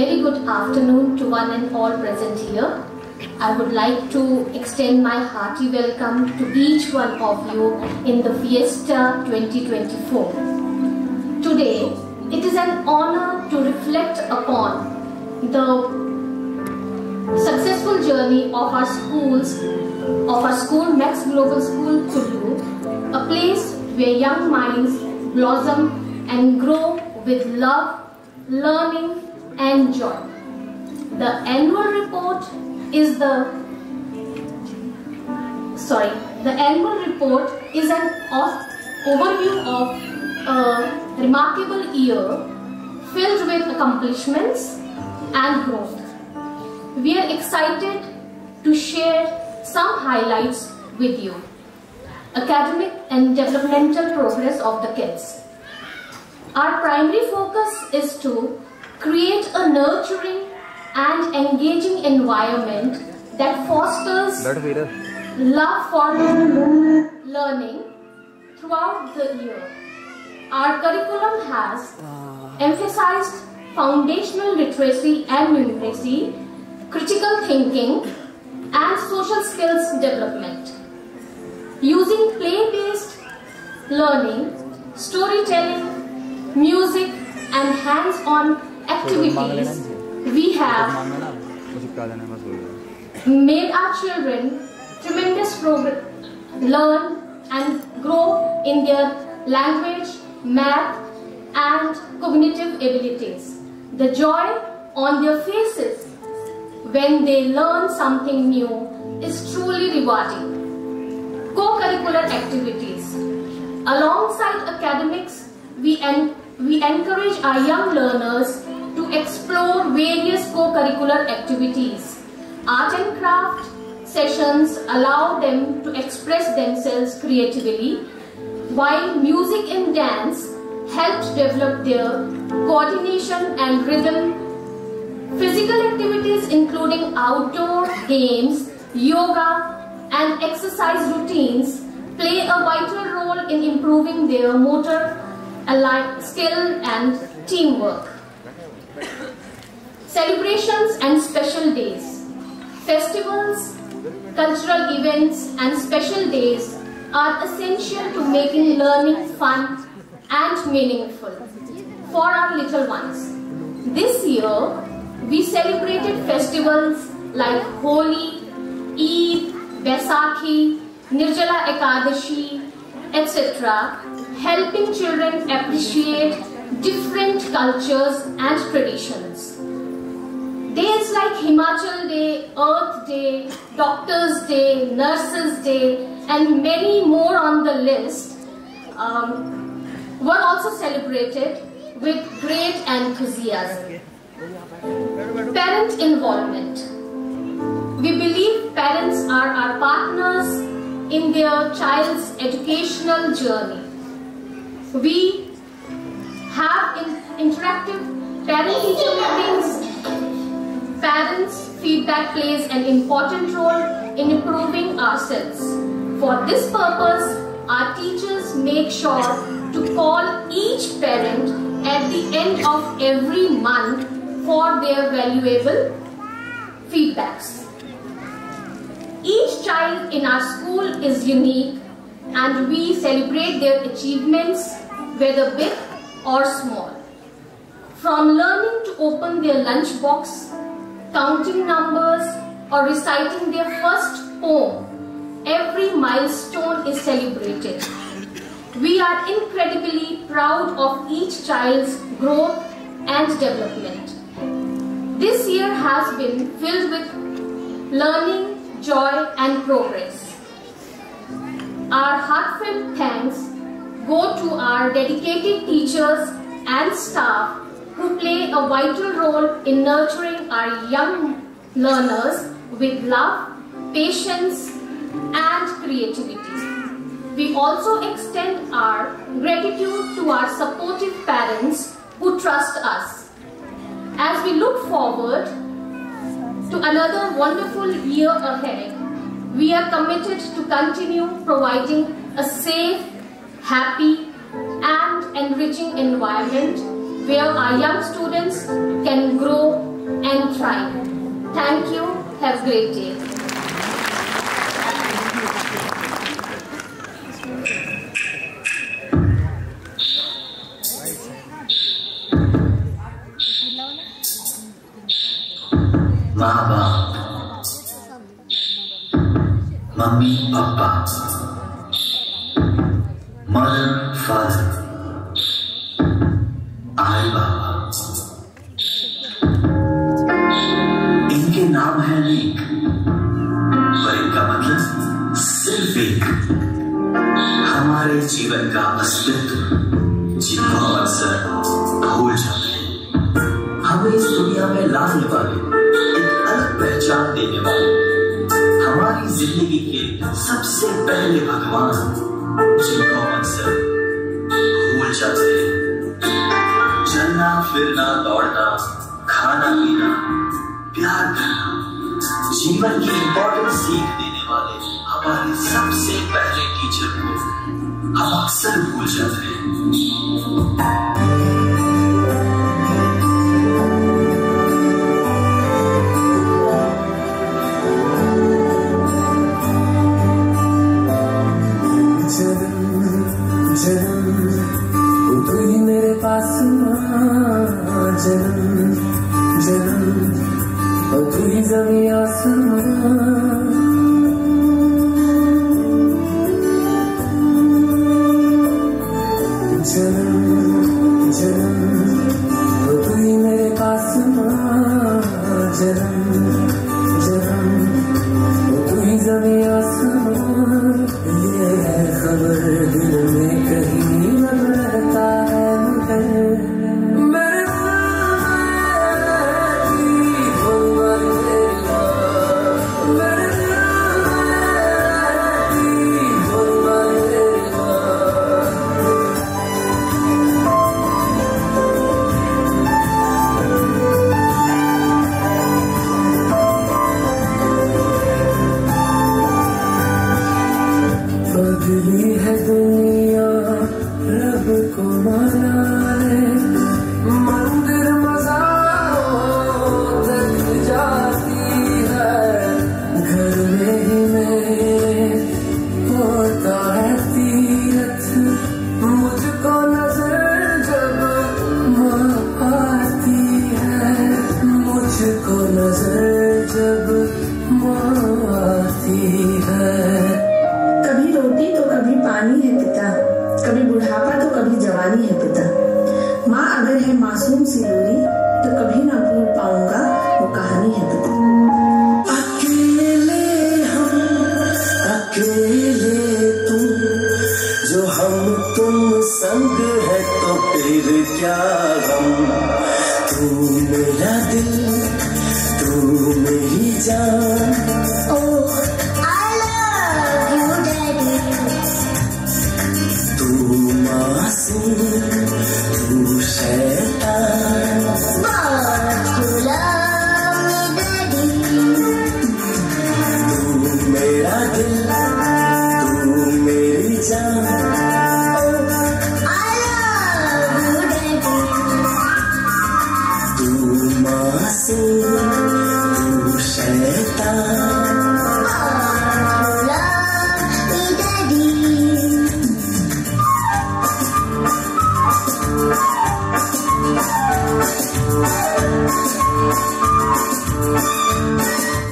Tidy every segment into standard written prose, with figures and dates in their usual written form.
very good afternoon to one and all present here. I would like to extend my hearty welcome to each one of you in the Fiesta 2024. Today, it is an honor to reflect upon the successful journey of our school, Max Global School, Kullu, a place where young minds blossom and grow with love, learning and joy. The annual report is an overview of a remarkable year filled with accomplishments and growth. We are excited to share some highlights with you. Academic and developmental progress of the kids. Our primary focus is to create a nurturing and engaging environment that fosters love for learning throughout the year. Our curriculum has emphasized foundational literacy and numeracy, critical thinking, and social skills development. Using play-based learning, storytelling, music, and hands-on activities, we have made our children learn and grow in their language, math, and cognitive abilities. The joy on their faces when they learn something new is truly rewarding. Co-curricular activities. Alongside academics, we encourage our young learners to explore various co-curricular activities. Art and craft sessions allow them to express themselves creatively, while music and dance helps develop their coordination and rhythm. Physical activities including outdoor games, yoga, and exercise routines play a vital role in improving their motor skill and teamwork. Celebrations and special days. Festivals, cultural events, and special days are essential to making learning fun and meaningful for our little ones. This year, we celebrated festivals like Holi, Eid, Baisakhi, Nirjala Ekadashi, etc., helping children appreciate different cultures and traditions. Days like Himachal Day, Earth Day, Doctors Day, Nurses Day, and many more on the list were also celebrated with great enthusiasm. Parent involvement. We believe parents are our partners in their child's educational journey. We have interactive parent-teacher meetings. Parents' feedback plays an important role in improving ourselves. For this purpose, our teachers make sure to call each parent at the end of every month for their valuable feedbacks. Each child in our school is unique and we celebrate their achievements, whether big or small. From learning to open their lunchbox, counting numbers, or reciting their first poem, every milestone is celebrated. We are incredibly proud of each child's growth and development. This year has been filled with learning, joy, and progress. Our heartfelt thanks go to our dedicated teachers and staff who play a vital role in nurturing our young learners with love, patience, and creativity. We also extend our gratitude to our supportive parents who trust us. As we look forward to another wonderful year ahead, we are committed to continue providing a safe, happy, and enriching environment where our young students can grow and thrive. Thank you. Have a great day. माँ बाप, mummy papa, mother father, आई बाबा, इनके नाम है अनेक, पर इनका मतलब सिर्फ एक, हमारे जीवन का अस्तित्व जिनको हम अक्सर भूल जाते हैं। हमें इस दुनिया में लाने वाले, एक अलग पहचान देने वाले, हमारी जिंदगी के सबसे पहले भगवान जिनको हम अक्सर भूल जाते हैं। चलना फिरना दौड़ना, खाना पीना, प्यार करना, जीवन की इंपॉर्टेंट सीख देने वाले हमारे सबसे पहले टीचर को हम अक्सर भूल जाते हैं।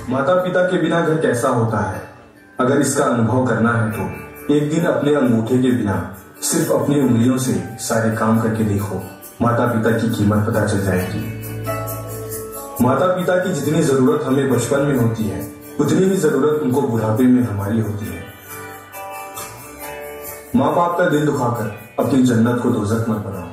माता पिता के बिना घर कैसा होता है? अगर इसका अनुभव करना है तो एक दिन अपने अंगूठे के बिना सिर्फ अपनी उंगलियों से सारे काम करके देखो, माता पिता की कीमत पता चल जाएगी। माता पिता की जितनी जरूरत हमें बचपन में होती है, उतनी ही जरूरत उनको बुढ़ापे में हमारी होती है। माँ बाप का दिल दुखाकर अपनी जन्नत को दोजख मत बनाओ।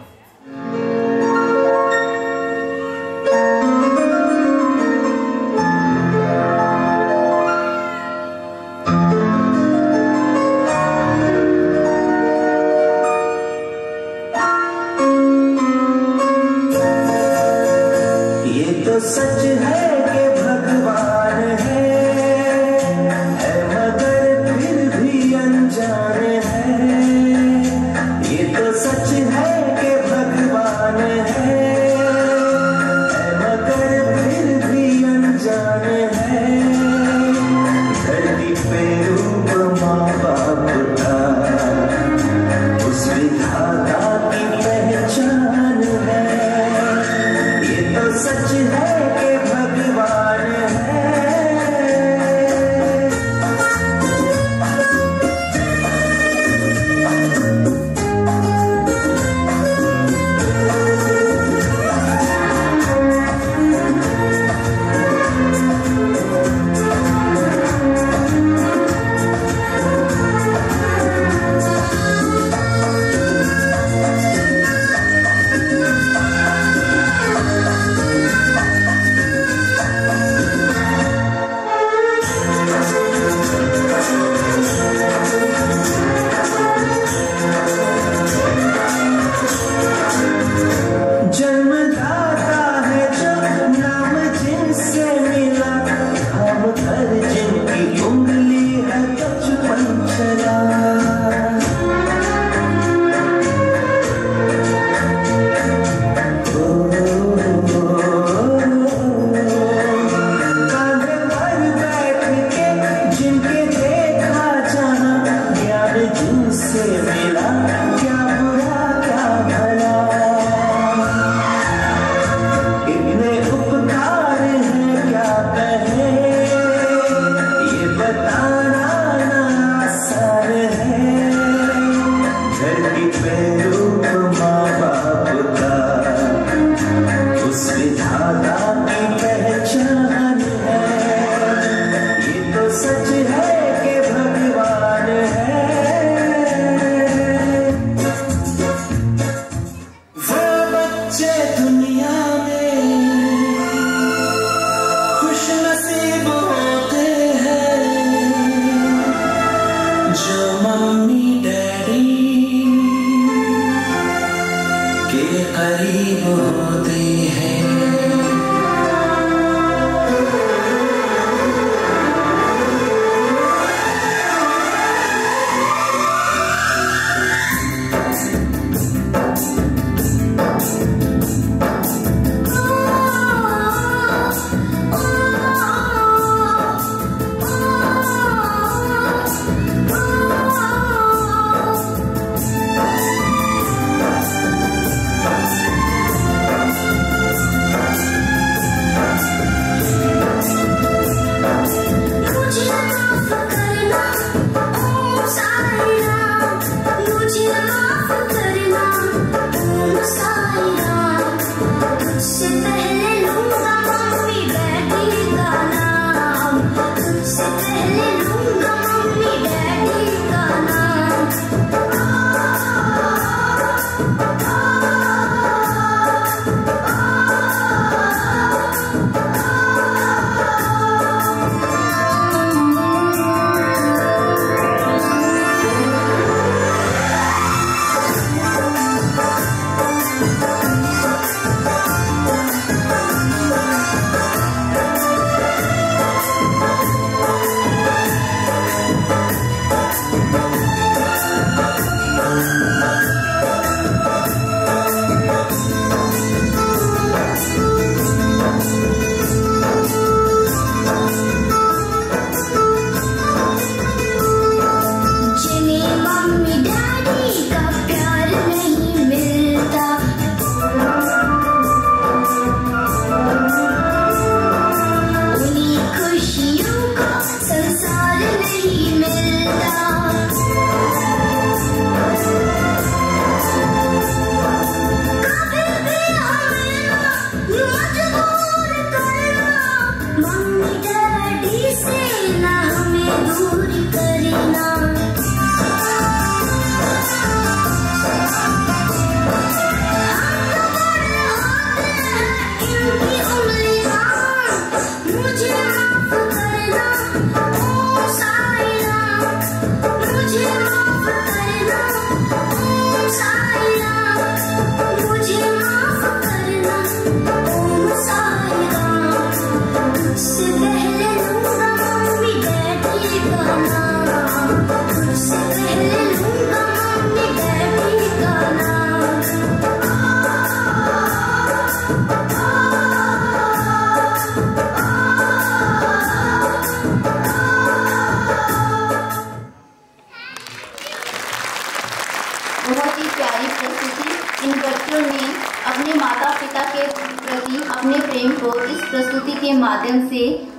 सच है कि भगवान है मगर फिर भी अनजान है। ये तो सच है कि भगवान है मगर फिर जन्मदाता है जो नाम जिनसे मिला, हम कर जिनकी उंगली है बचपन चला।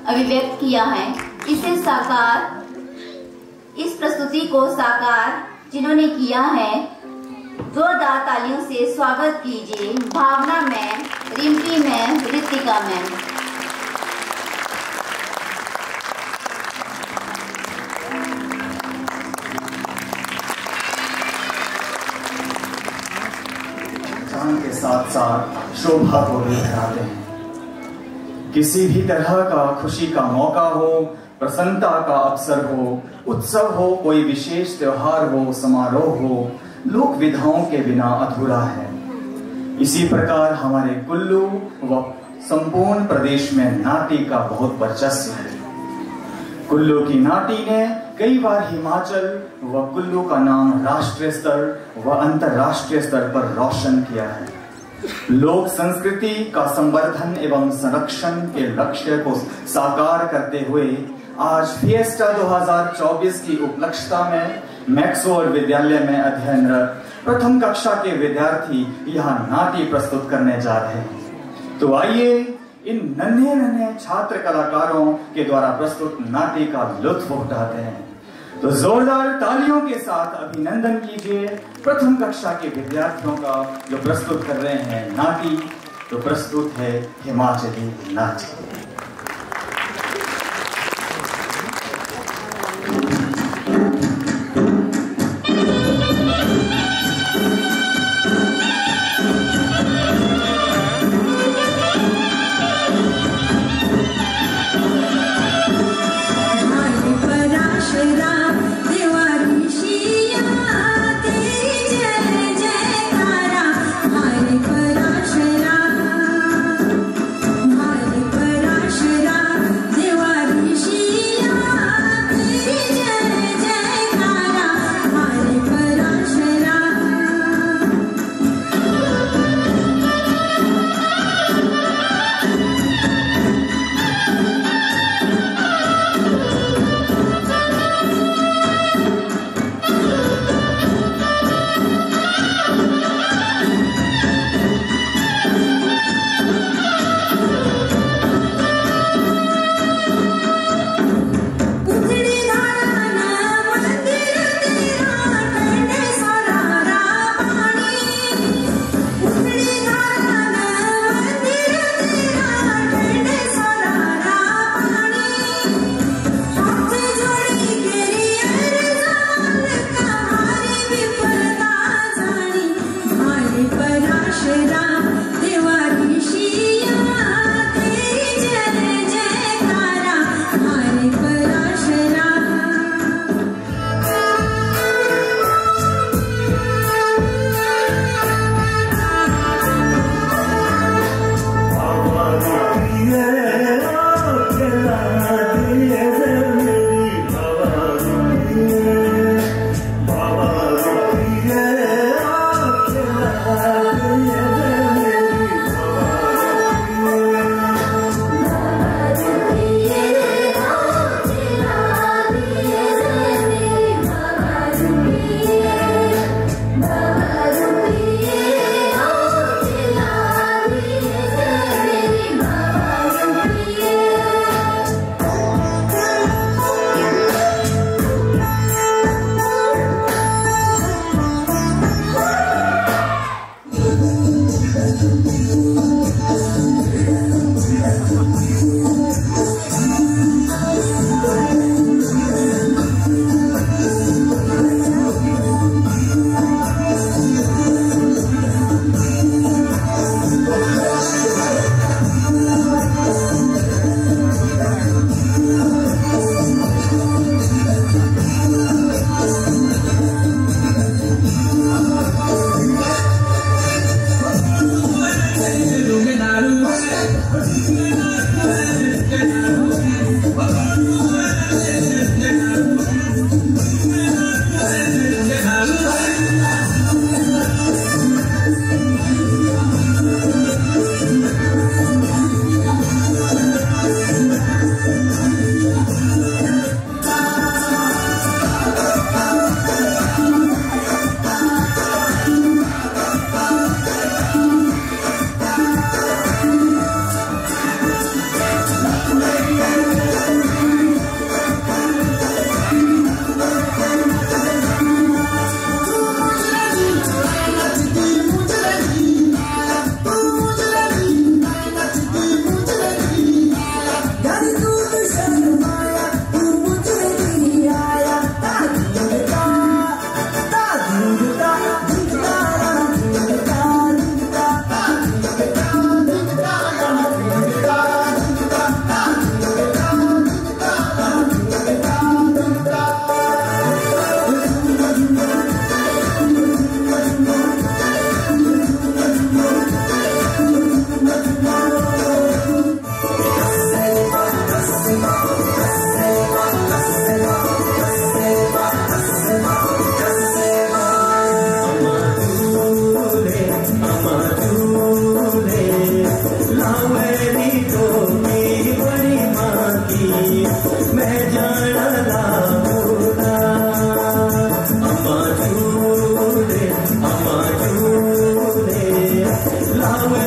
अभिव्यक्त किया है। इस प्रस्तुति को साकार जिन्होंने किया है, जोरदार तालियों से स्वागत कीजिए Bhavna ma'am, Rimpi ma'am, Ritika ma'am. के साथ साथ शोभा को भी बढ़ाते हैं। किसी भी तरह का खुशी का मौका हो, प्रसन्नता का अवसर हो, उत्सव हो, कोई विशेष त्योहार हो, समारोह हो, लोक विधाओं के बिना अधूरा है। इसी प्रकार हमारे कुल्लू व संपूर्ण प्रदेश में नाटी का बहुत वर्चस्व है। कुल्लू की नाटी ने कई बार हिमाचल व कुल्लू का नाम राष्ट्रीय स्तर व अंतर्राष्ट्रीय स्तर पर रोशन किया है। लोक संस्कृति का संवर्धन एवं संरक्षण के लक्ष्य को साकार करते हुए आज फिएस्टा 2024 की उपलक्षता में मैक्सवेल विद्यालय में अध्ययनरत प्रथम कक्षा के विद्यार्थी यहाँ नाटी प्रस्तुत करने जा रहे हैं। तो आइए इन नन्हे नन्हे छात्र कलाकारों के द्वारा प्रस्तुत नाटी का लुत्फ उठाते हैं। तो जोरदार तालियों के साथ अभिनंदन कीजिए प्रथम कक्षा के विद्यार्थियों का जो प्रस्तुत कर रहे हैं नाटी। तो प्रस्तुत है हिमाचली नाटी। Para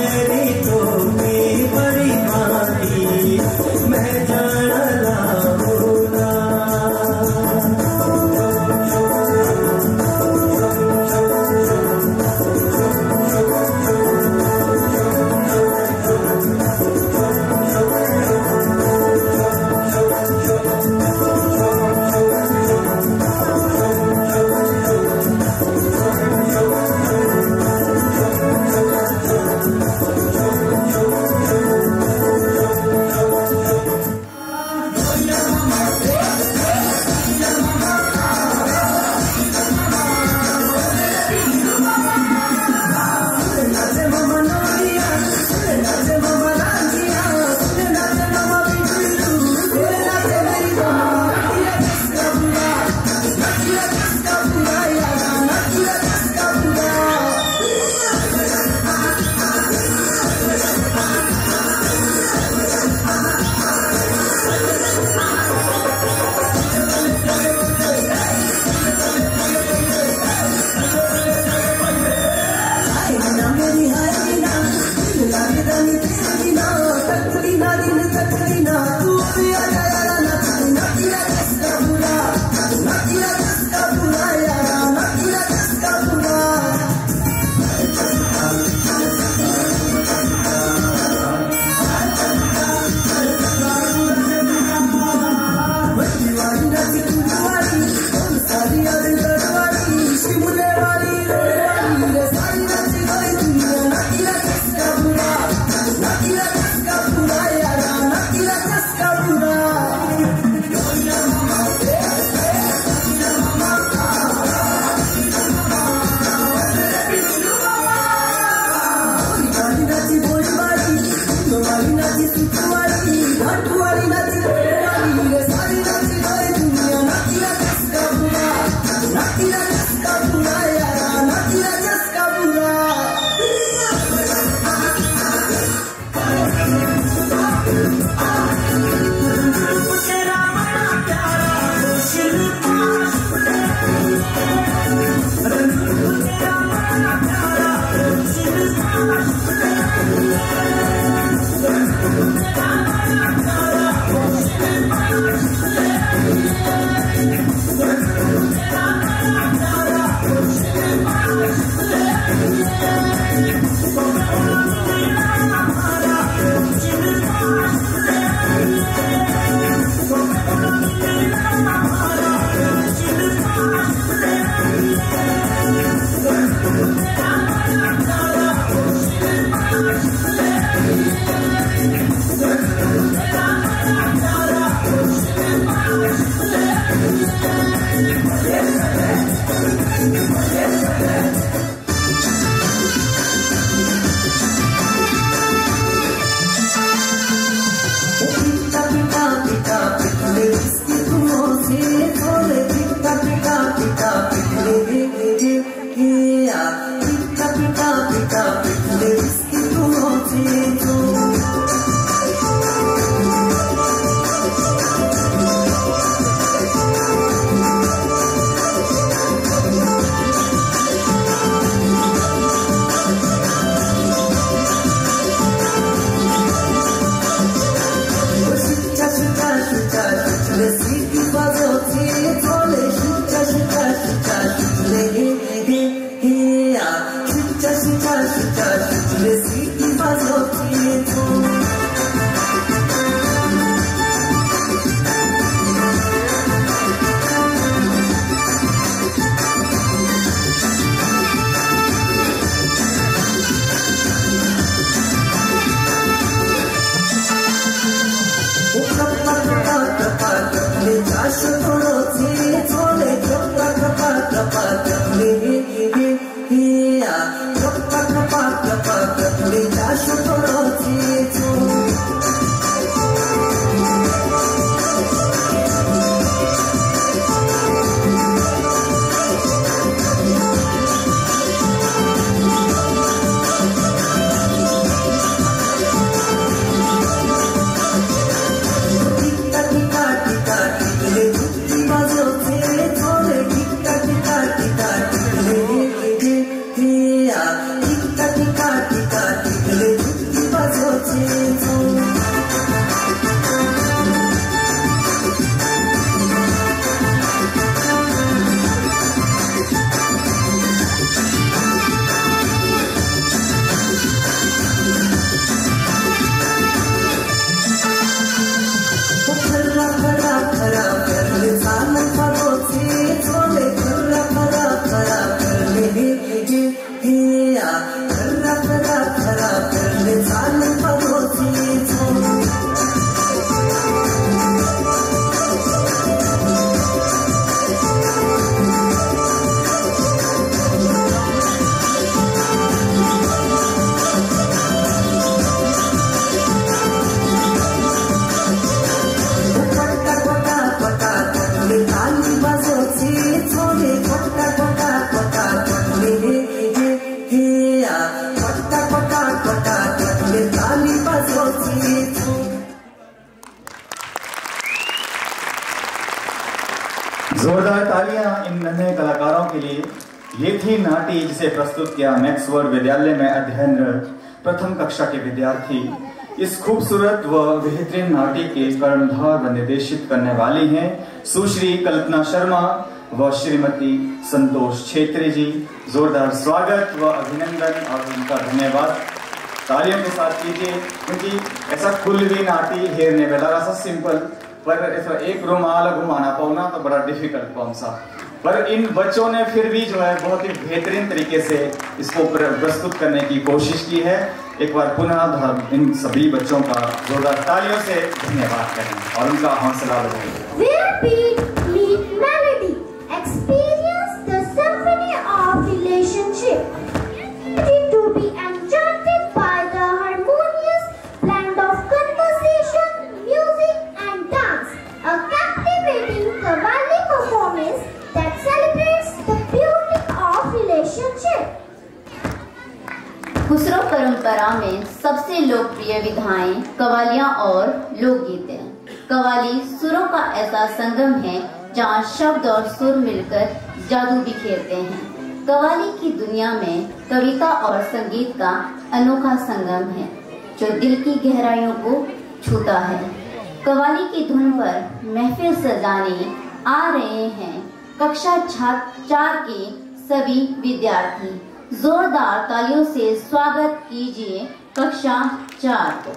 मेरी टोपी बड़ी भारी मैं जाना होगा। Thank you. जोरदार तालियां इन नन्हे कलाकारों के लिए। ये थी नाटी जिसे प्रस्तुत किया मैक्सवर्ड विद्यालय में अध्ययनरत प्रथम कक्षा के विद्यार्थी। इस खूबसूरत व बेहतरीन नाटी के कर्णधार व निर्देशित करने वाली हैं सुश्री कल्पना शर्मा व श्रीमती संतोष छेत्री जी। जोरदार स्वागत व अभिनंदन और उनका धन्यवाद तालियों के साथ कीजिए, क्योंकि ऐसा खुल भी नाटी हेरने में लगा सा सिंपल, पर ऐसा एक रुमाल घुमाना पाना तो बड़ा डिफिकल्ट कौन सा। पर इन बच्चों ने फिर भी जो है बहुत ही बेहतरीन तरीके से इसको प्रस्तुत करने की कोशिश की है। एक बार पुनः इन सभी बच्चों का जोरदार तालियों से धन्यवाद करें और उनका हौसला बढ़ाएं। खुसरो परंपरा में सबसे लोकप्रिय विधाएं कवालियां और लोकगीत हैं। कवाली सुरों का ऐसा संगम है जहां शब्द और सुर मिलकर जादू बिखेरते हैं। कवाली की दुनिया में कविता और संगीत का अनोखा संगम है जो दिल की गहराइयों को छूता है। कवाली की धुन पर महफिल सजाने आ रहे हैं कक्षा 4 के सभी विद्यार्थी। जोरदार तालियों से स्वागत कीजिए कक्षा 4 को।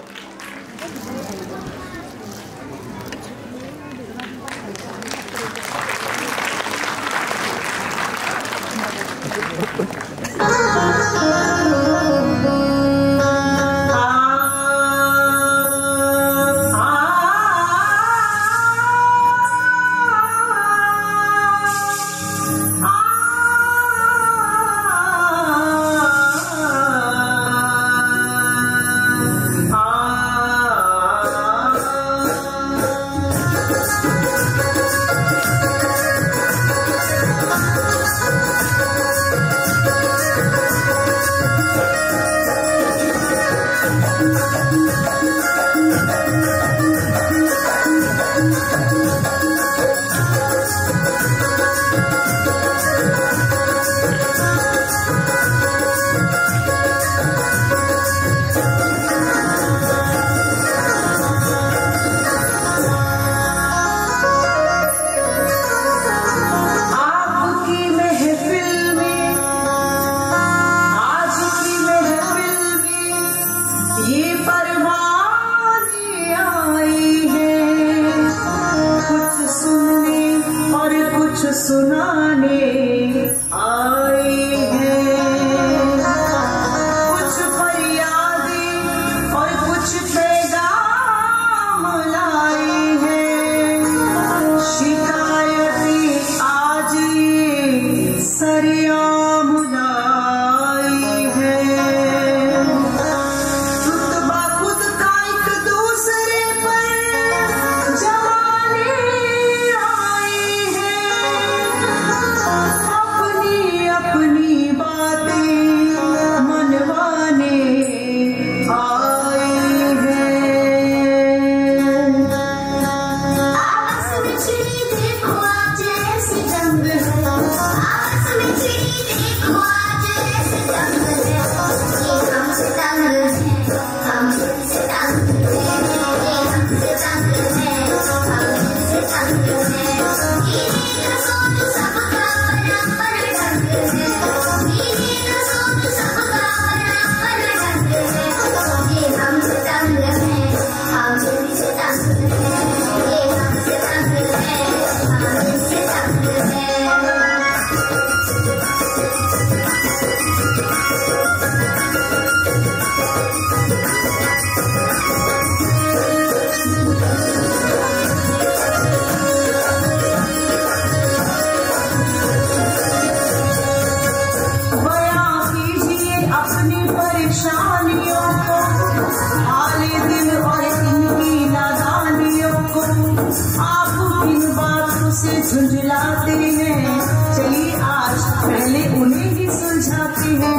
झुंझलाते हैं, चलिए आज पहले उन्हें ही सुलझाते हैं।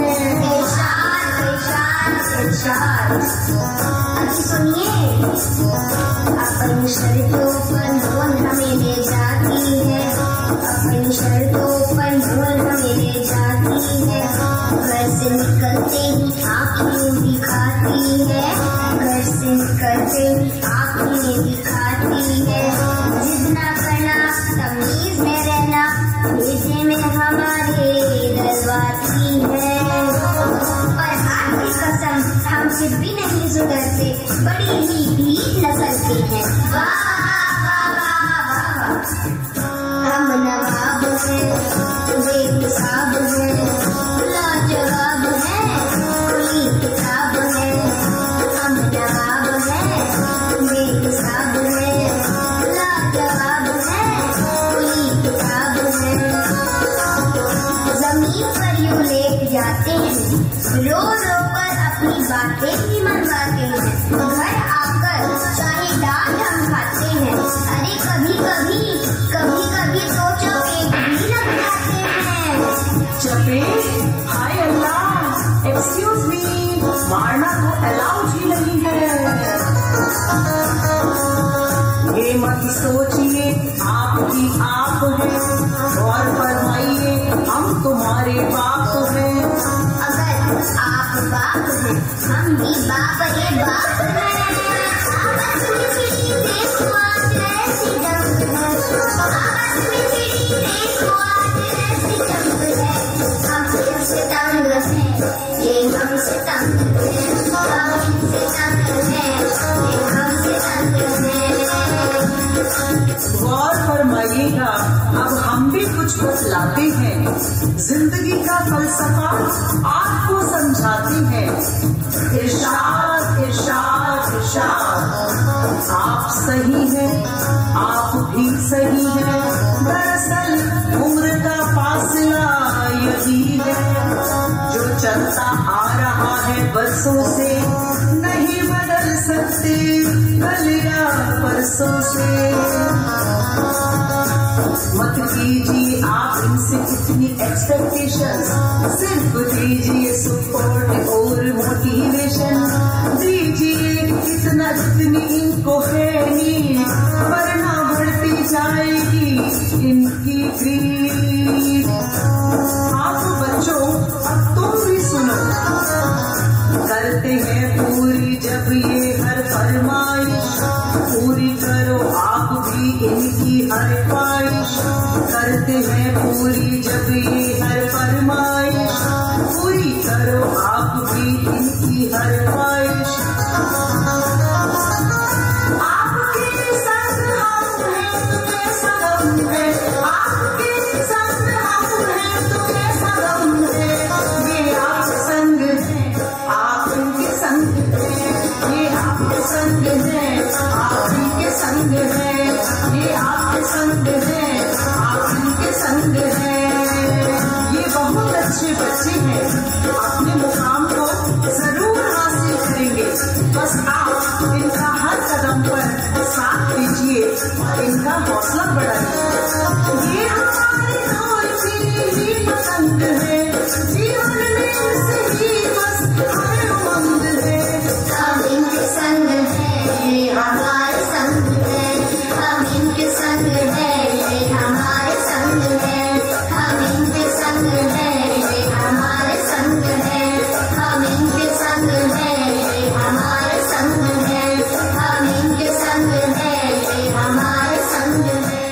सुनिए, अपनी शर्तों पर मोल हमें ले जाती है, अपनी शर्तों पर मोल हमें ले जाती है। घर से निकलते ही आँखें दिखाती है, घर से निकलते ही आँखें दिखाती है। जितना करना तमीज में रहना, भेजे में हमारे डरवाती है। पर आपकी कसम हम फिर भी नहीं सुधरते, बड़ी ही ढीठ नस्ल के हैं। वाह वाह वाह वाह, हम नवाब हैं, तुम्हें हिसाब है, लाजवाब है, कोई किताब है। हम नवाब हैं, तुम्हें हिसाब है, लाजवाब है, कोई किताब है। जमीन पर यूं लेट जाते हैं, रो रो कर अपनी बातें भी मनवाते हैं। घर आकर चाहे डांट हम खाते हैं, अरे कभी कभी तो चपेट भी लग जाते हैं। चपेट? हाय अल्लाह, एक्सक्यूज मी, मारना तो अलाउड ही नहीं है। ये मत सोचिए आपकी आप है, और फरमाइए हम तुम्हारे बाप हैं। अगर आप बाप हैं, हम भी बाप है, बाप हैं। आपस में चिड़ी देखो आज ऐसी जंग है, आपस में चिड़ी देखो आज ऐसी जंग है। हमसे तंग है, ये हमसे तंग है, हमसे तंग है, ये हमसे तंग है। गौर फरमाइएगा, अब हम भी कुछ बतलाते हैं, जिंदगी का फलसफा आपको समझाते हैं। इरशाद इरशाद इरशाद, आप सही हैं, आप भी सही हैं। दरअसल उम्र का फासला यही है, जो चलता आ रहा है बरसों से, नहीं बदल सकते कल या परसों से। मत कीजिए आप इनसे इतनी एक्सपेक्टेशंस, सिर्फ दीजिए सपोर्ट और मोटिवेशन। दीजिए इतना जितनी इनको है नीड, वरना बढ़ती जाएगी इनकी ग्रीड। आप बच्चों अब तुम भी सुनो, करते हैं पूरी जब ये हर फरमाइश, पूरी करो आप भी इनकी हर ख्वाहिश। करते हैं पूरी जब ये हर फरमाइश, पूरी करो आप भी इनकी हर ख्वाहिश। आपके संग हम हैं, तुम्हें सनम है, आपके संग हम हैं, तुम्हें सनम है। ये आपके संग है, आप इनके संग हैं, ये आपके संग है, आप इनके संग है, ये आपके संग है, आप इनके संग है। ये बहुत अच्छे बच्चे हैं, अपने मुकाम को जरूर हासिल करेंगे। बस आप इनका हर कदम पर साथ दीजिए, इनका हौसला बढ़ाइए। ये हमारे दौर की ही पसंद है, जीवन में इनसे ही बस हमें उमंग है। हम इनके संग हैं, ये हमारे संग है, हम इनके संग हैं, ये हमारे संग है, हम इनके संग हैं, ये हमारे संग है, हम इनके संग हैं, ये हमारे संग है, हम इनके संग हैं, ये हमारे संग है।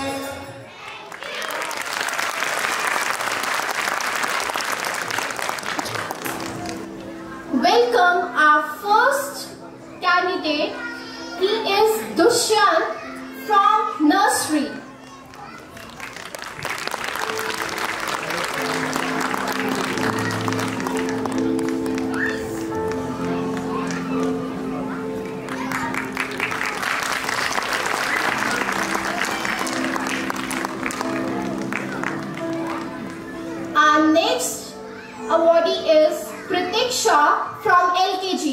Welcome our first candidate. He is Dushyant from nursery. Our next awardee is Pratiksha from LKG.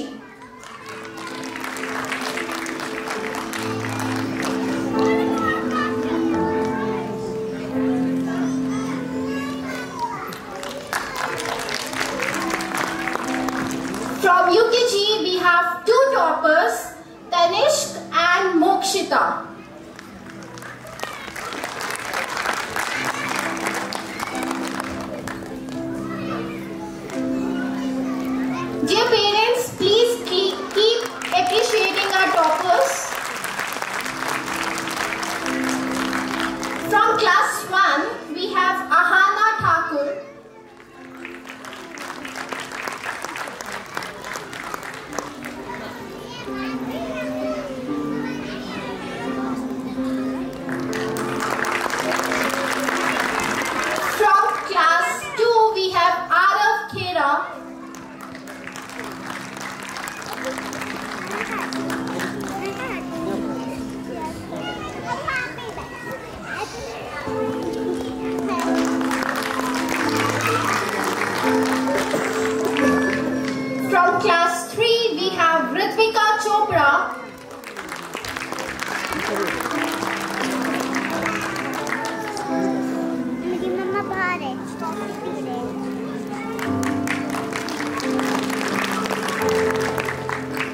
Rishita. Dear parents, please keep appreciating our toppers. From class 1, we have Ahana Thakur. From class 2, we have Arav Khera. From class 3, we have Ritvika Chopra.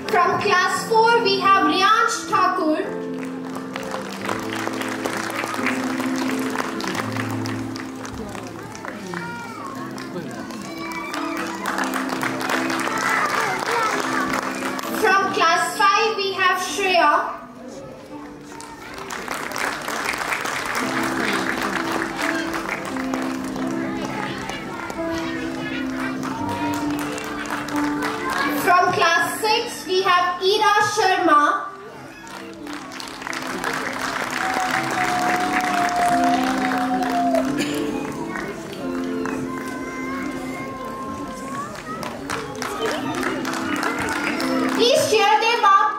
From class 4, we have Riyansh Thakur. From class 5, we have Shreya. From class 6, we have Ira Sharma. Please cheer them up.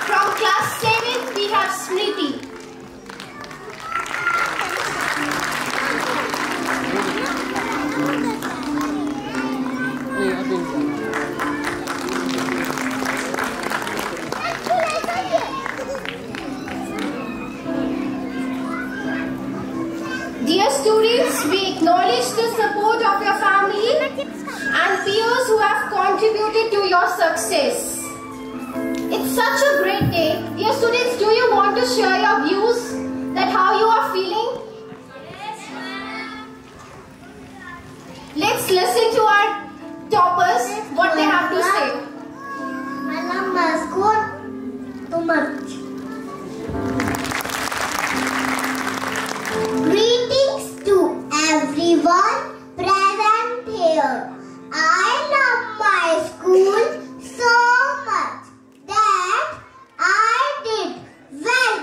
From class 7, we have Smriti. Dear students, we acknowledge the support of your family and peers who have contributed to your success. It's such a great day. Dear students, do you want to share your views that how you are feeling? Yes, ma'am. Let's listen to our toppers, what they have to say. I love my school too much. Greetings to everyone present here. I love my school so much that I did well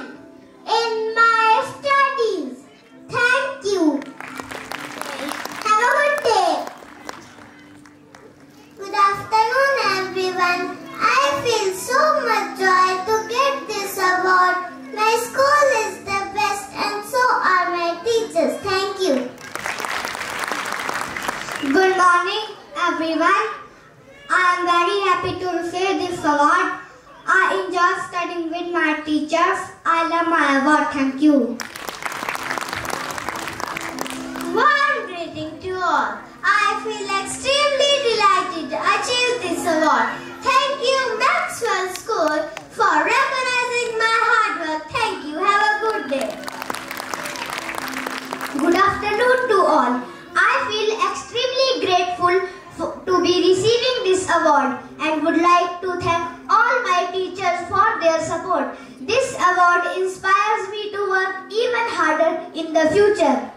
in my studies. Thank you. Have a good day. Good afternoon, everyone. I feel so much joy to get this award. My school is the best and so are my teachers. Thank you. Good morning, everyone. I am very happy to receive this award. I enjoy studying with my teachers. I love my award. Thank you. Warm greeting to all. I feel extremely delighted to achieve this award. Thank you, Maxwell School, for recognizing my hard work. Thank you. Have a good day. Good afternoon to all. I feel extremely grateful to be receiving this award and would like to thank all my teachers for their support. This award inspires me to work even harder in the future.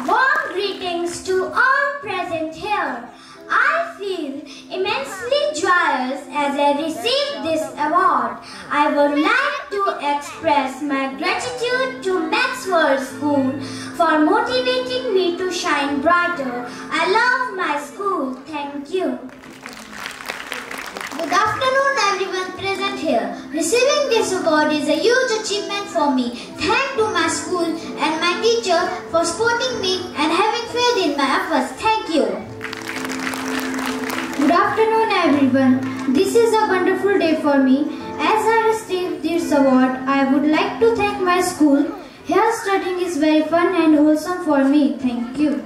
Warm greetings to all present here. I feel immensely joyous as I receive this award. I would like to express my gratitude to Maxwell School for motivating me to shine brighter. I love my school. Thank you. Good afternoon, everyone present here. Receiving this award is a huge achievement for me. Thank to my school and my teacher for supporting me and having faith in my efforts. Thank you. Good afternoon, everyone. This is a wonderful day for me. As I received this award, I would like to thank my school. Here studying is very fun and wholesome for me. Thank you.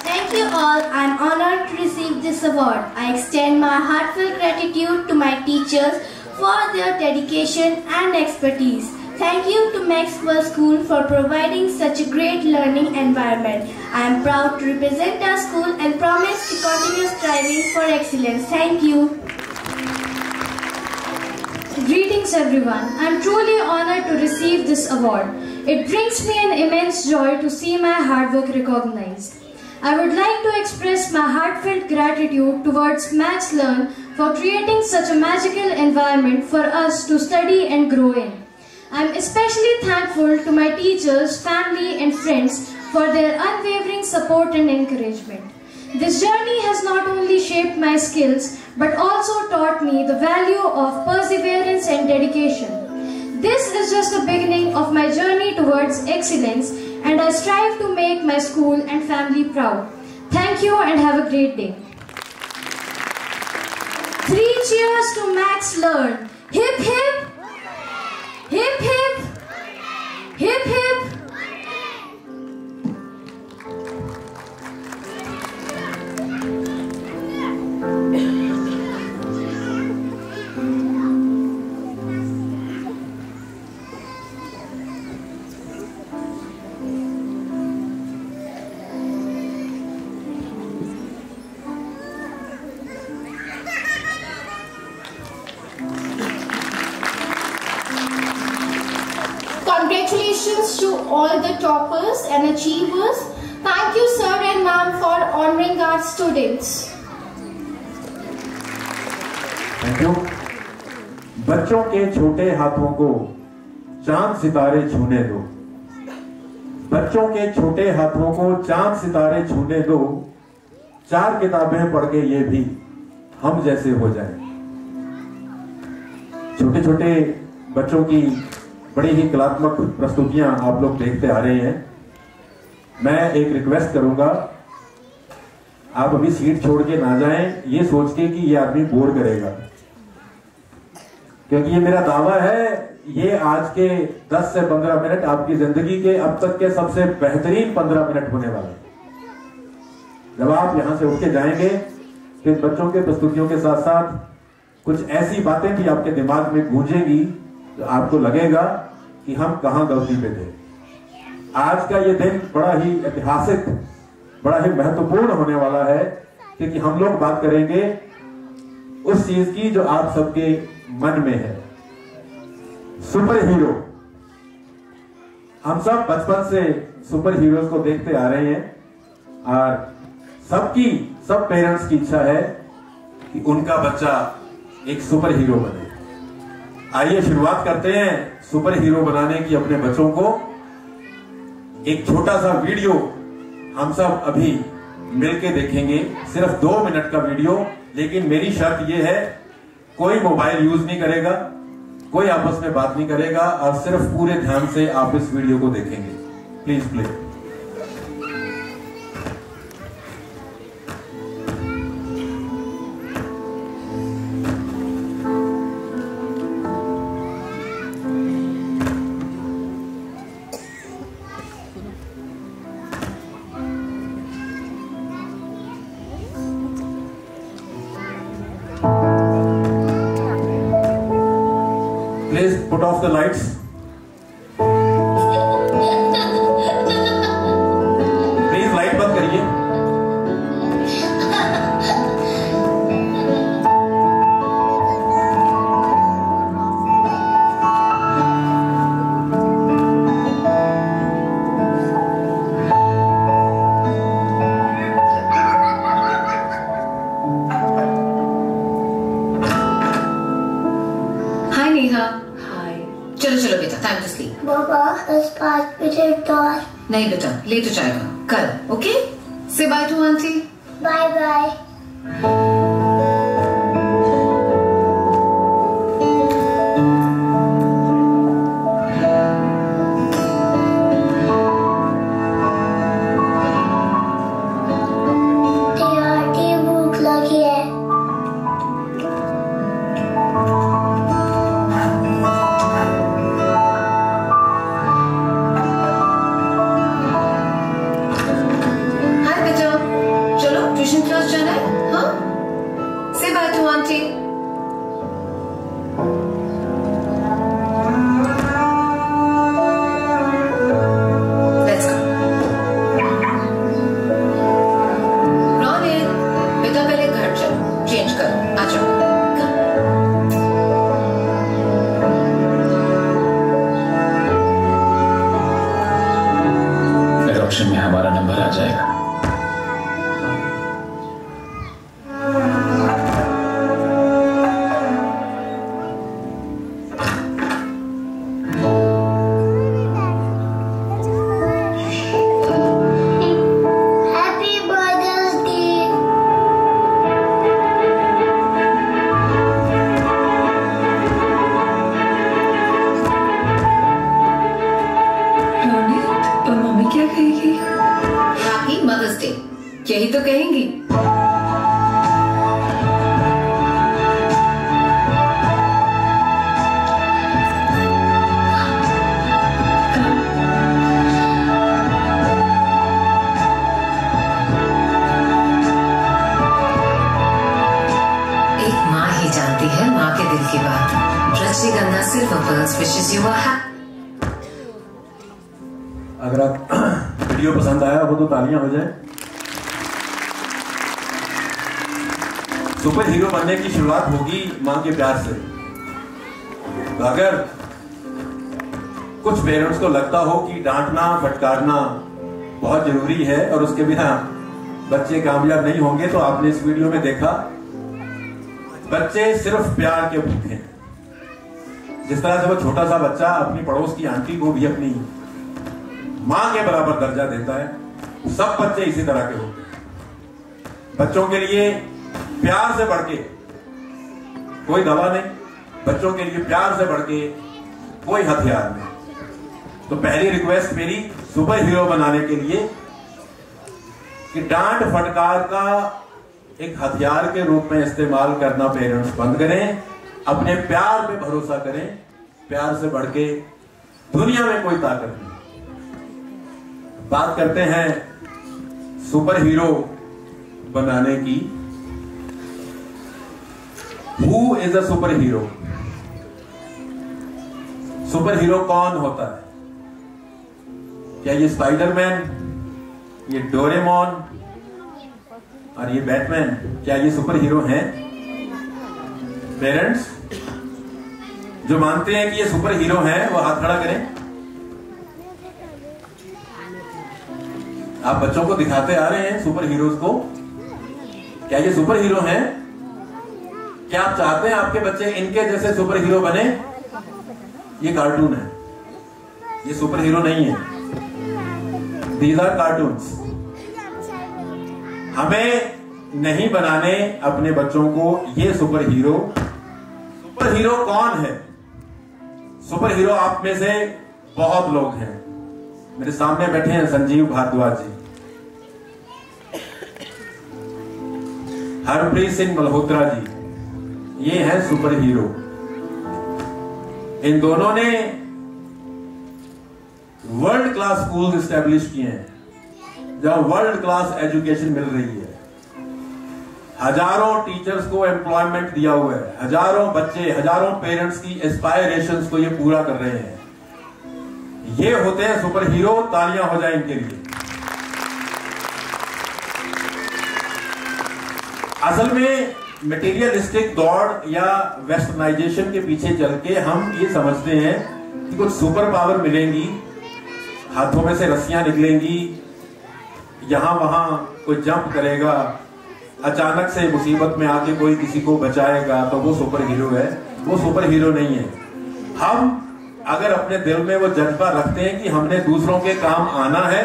Thank you all. I am honored to receive this award. I extend my heartfelt gratitude to my teachers for their dedication and expertise. Thank you to Maxwell School for providing such a great learning environment. I am proud to represent our school and promise to continue striving for excellence. Thank you. Greetings everyone. I am truly honored to receive this award. It brings me an immense joy to see my hard work recognized. I would like to express my heartfelt gratitude towards Max Learn for creating such a magical environment for us to study and grow in. I am especially thankful to my teachers, family and friends for their unwavering support and encouragement. This journey has not only shaped my skills but also taught me the value of perseverance and dedication. This is just the beginning of my journey towards excellence, and I strive to make my school and family proud. Thank you and have a great day. 3 cheers to Max Learn. Hip hip! Hip hip! Hip hip! Congratulations to all the toppers and achievers. Thank you sir and ma'am for honoring our students. Thank you. बच्चों के छोटे हाथों को चांद सितारे छूने दो। बच्चों के छोटे हाथों को चांद सितारे छूने दो। 4 किताबें पढ़ के ये भी हम जैसे हो जाएं। छोटे छोटे बच्चों की बड़ी ही कलात्मक प्रस्तुतियां आप लोग देखते आ रहे हैं। मैं एक रिक्वेस्ट करूंगा, आप अभी सीट छोड़ के ना जाएं ये सोच के कि ये आदमी बोर करेगा, क्योंकि ये मेरा दावा है ये आज के 10 से 15 मिनट आपकी जिंदगी के अब तक के सबसे बेहतरीन 15 मिनट होने वाले। जब आप यहां से उठ के जाएंगे तो बच्चों के प्रस्तुतियों के साथ साथ कुछ ऐसी बातें भी आपके दिमाग में गूंजेगी तो आपको लगेगा कि हम कहां गलती पे थे। आज का ये दिन बड़ा ही ऐतिहासिक, बड़ा ही महत्वपूर्ण होने वाला है, क्योंकि हम लोग बात करेंगे उस चीज की जो आप सबके मन में है, सुपर हीरो। हम सब बचपन से सुपर हीरोज को देखते आ रहे हैं और सब पेरेंट्स की इच्छा है कि उनका बच्चा एक सुपर हीरो बने। आइए शुरुआत करते हैं सुपर हीरो बनाने की अपने बच्चों को। एक छोटा सा वीडियो हम सब अभी मिलके देखेंगे, सिर्फ 2 मिनट का वीडियो, लेकिन मेरी शर्त यह है कोई मोबाइल यूज नहीं करेगा, कोई आपस में बात नहीं करेगा और सिर्फ पूरे ध्यान से आप इस वीडियो को देखेंगे। Please play. Please put off the lights. Please light बंद करिए। Hi Neha. चलो चलो बेटा, टाइम टू स्लीप। पापा 5 मिनट और। नहीं बेटा, लेट हो जाएगा कल। Okay, say bye to aunty. Bye bye. भूख लगी है। ट्यूशन क्लास जाना है? to auntie. Let's go. Ronit, बेटा पहले घर चलो, चेंज करो, आ जाओ। ऑप्शन में हमारा नंबर आ जाएगा। यही तो कहेंगी। एक माँ ही जानती है माँ के दिल की बात। रजनीगंधा silver pearls wishes you a happy. अगर आप वीडियो पसंद आया हो तो तालियां हो जाए। सुपर हीरो बनने की शुरुआत होगी मां के प्यार से। तो अगर कुछ पेरेंट्स को लगता हो कि डांटना फटकारना बहुत जरूरी है और उसके बिना बच्चे कामयाब नहीं होंगे, तो आपने इस वीडियो में देखा बच्चे सिर्फ प्यार के भूखे हैं। जिस तरह से वो छोटा सा बच्चा अपनी पड़ोस की आंटी को भी अपनी मां के बराबर दर्जा देता है, सब बच्चे इसी तरह के होते हैं। बच्चों के लिए प्यार से बढ़ के कोई दवा नहीं, बच्चों के लिए प्यार से बढ़ के कोई हथियार नहीं। तो पहली रिक्वेस्ट मेरी सुपर हीरो बनाने के लिए कि डांट फटकार का एक हथियार के रूप में इस्तेमाल करना पेरेंट्स बंद करें, अपने प्यार पे भरोसा करें। प्यार से बढ़ के दुनिया में कोई ताकत नहीं। बात करते हैं सुपर हीरो बनाने की। Who is a super hero? Super hero कौन होता है? क्या ये स्पाइडरमैन, ये डोरेमोन और ये बैटमैन, क्या ये सुपर हीरो हैं? पेरेंट्स जो मानते हैं कि ये सुपर हीरो हैं वो हाथ खड़ा करें। आप बच्चों को दिखाते आ रहे हैं सुपर हीरोज को, क्या ये सुपर हीरो हैं? क्या आप चाहते हैं आपके बच्चे इनके जैसे सुपर हीरो बने? ये कार्टून है, ये सुपर हीरो नहीं है। These are cartoons। हमें नहीं बनाने अपने बच्चों को ये सुपर हीरो। सुपर हीरो कौन है? सुपर हीरो आप में से बहुत लोग हैं। मेरे सामने बैठे हैं संजीव भारद्वाज जी, हरप्रीत सिंह मल्होत्रा जी, ये है सुपर हीरो। इन दोनों ने वर्ल्ड क्लास स्कूल एस्टेब्लिश किए हैं जहां वर्ल्ड क्लास एजुकेशन मिल रही है। हजारों टीचर्स को एम्प्लॉयमेंट दिया हुआ है, हजारों बच्चे, हजारों पेरेंट्स की एस्पायरेशंस को ये पूरा कर रहे हैं। ये होते हैं सुपर हीरो। तालियां हो जाए इनके लिए। असल में मटेरियलिस्टिक दौड़ या वेस्टर्नाइजेशन के पीछे चल के हम ये समझते हैं कि कुछ सुपर पावर मिलेंगी, हाथों में से रस्सियां निकलेंगी, यहां वहां कोई जंप करेगा, अचानक से मुसीबत में आके कोई किसी को बचाएगा तो वो सुपर हीरो है। वो सुपर हीरो नहीं है। हम अगर अपने दिल में वो जज्बा रखते हैं कि हमने दूसरों के काम आना है,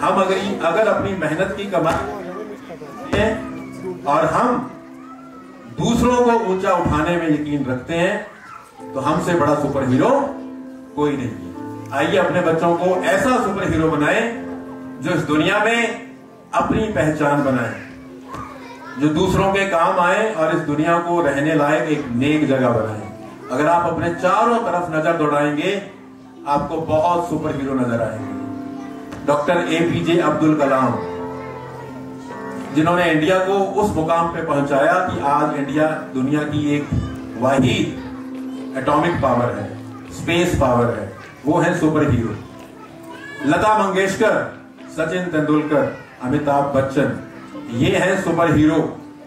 हम अगर अपनी मेहनत की कमाई है और हम दूसरों को ऊंचा उठाने में यकीन रखते हैं, तो हमसे बड़ा सुपर हीरो कोई नहीं है। आइए अपने बच्चों को ऐसा सुपर हीरो बनाएं जो इस दुनिया में अपनी पहचान बनाए, जो दूसरों के काम आए और इस दुनिया को रहने लायक एक नेक जगह बनाए। अगर आप अपने चारों तरफ नजर दौड़ाएंगे आपको बहुत सुपर हीरो नजर आएंगे। डॉक्टर APJ अब्दुल कलाम, जिन्होंने इंडिया को उस मुकाम पे पहुंचाया कि आज इंडिया दुनिया की एक वाहिद एटॉमिक पावर है, स्पेस पावर है, वो है सुपर हीरो। लता मंगेशकर, सचिन तेंदुलकर, अमिताभ बच्चन, ये हैं सुपर हीरो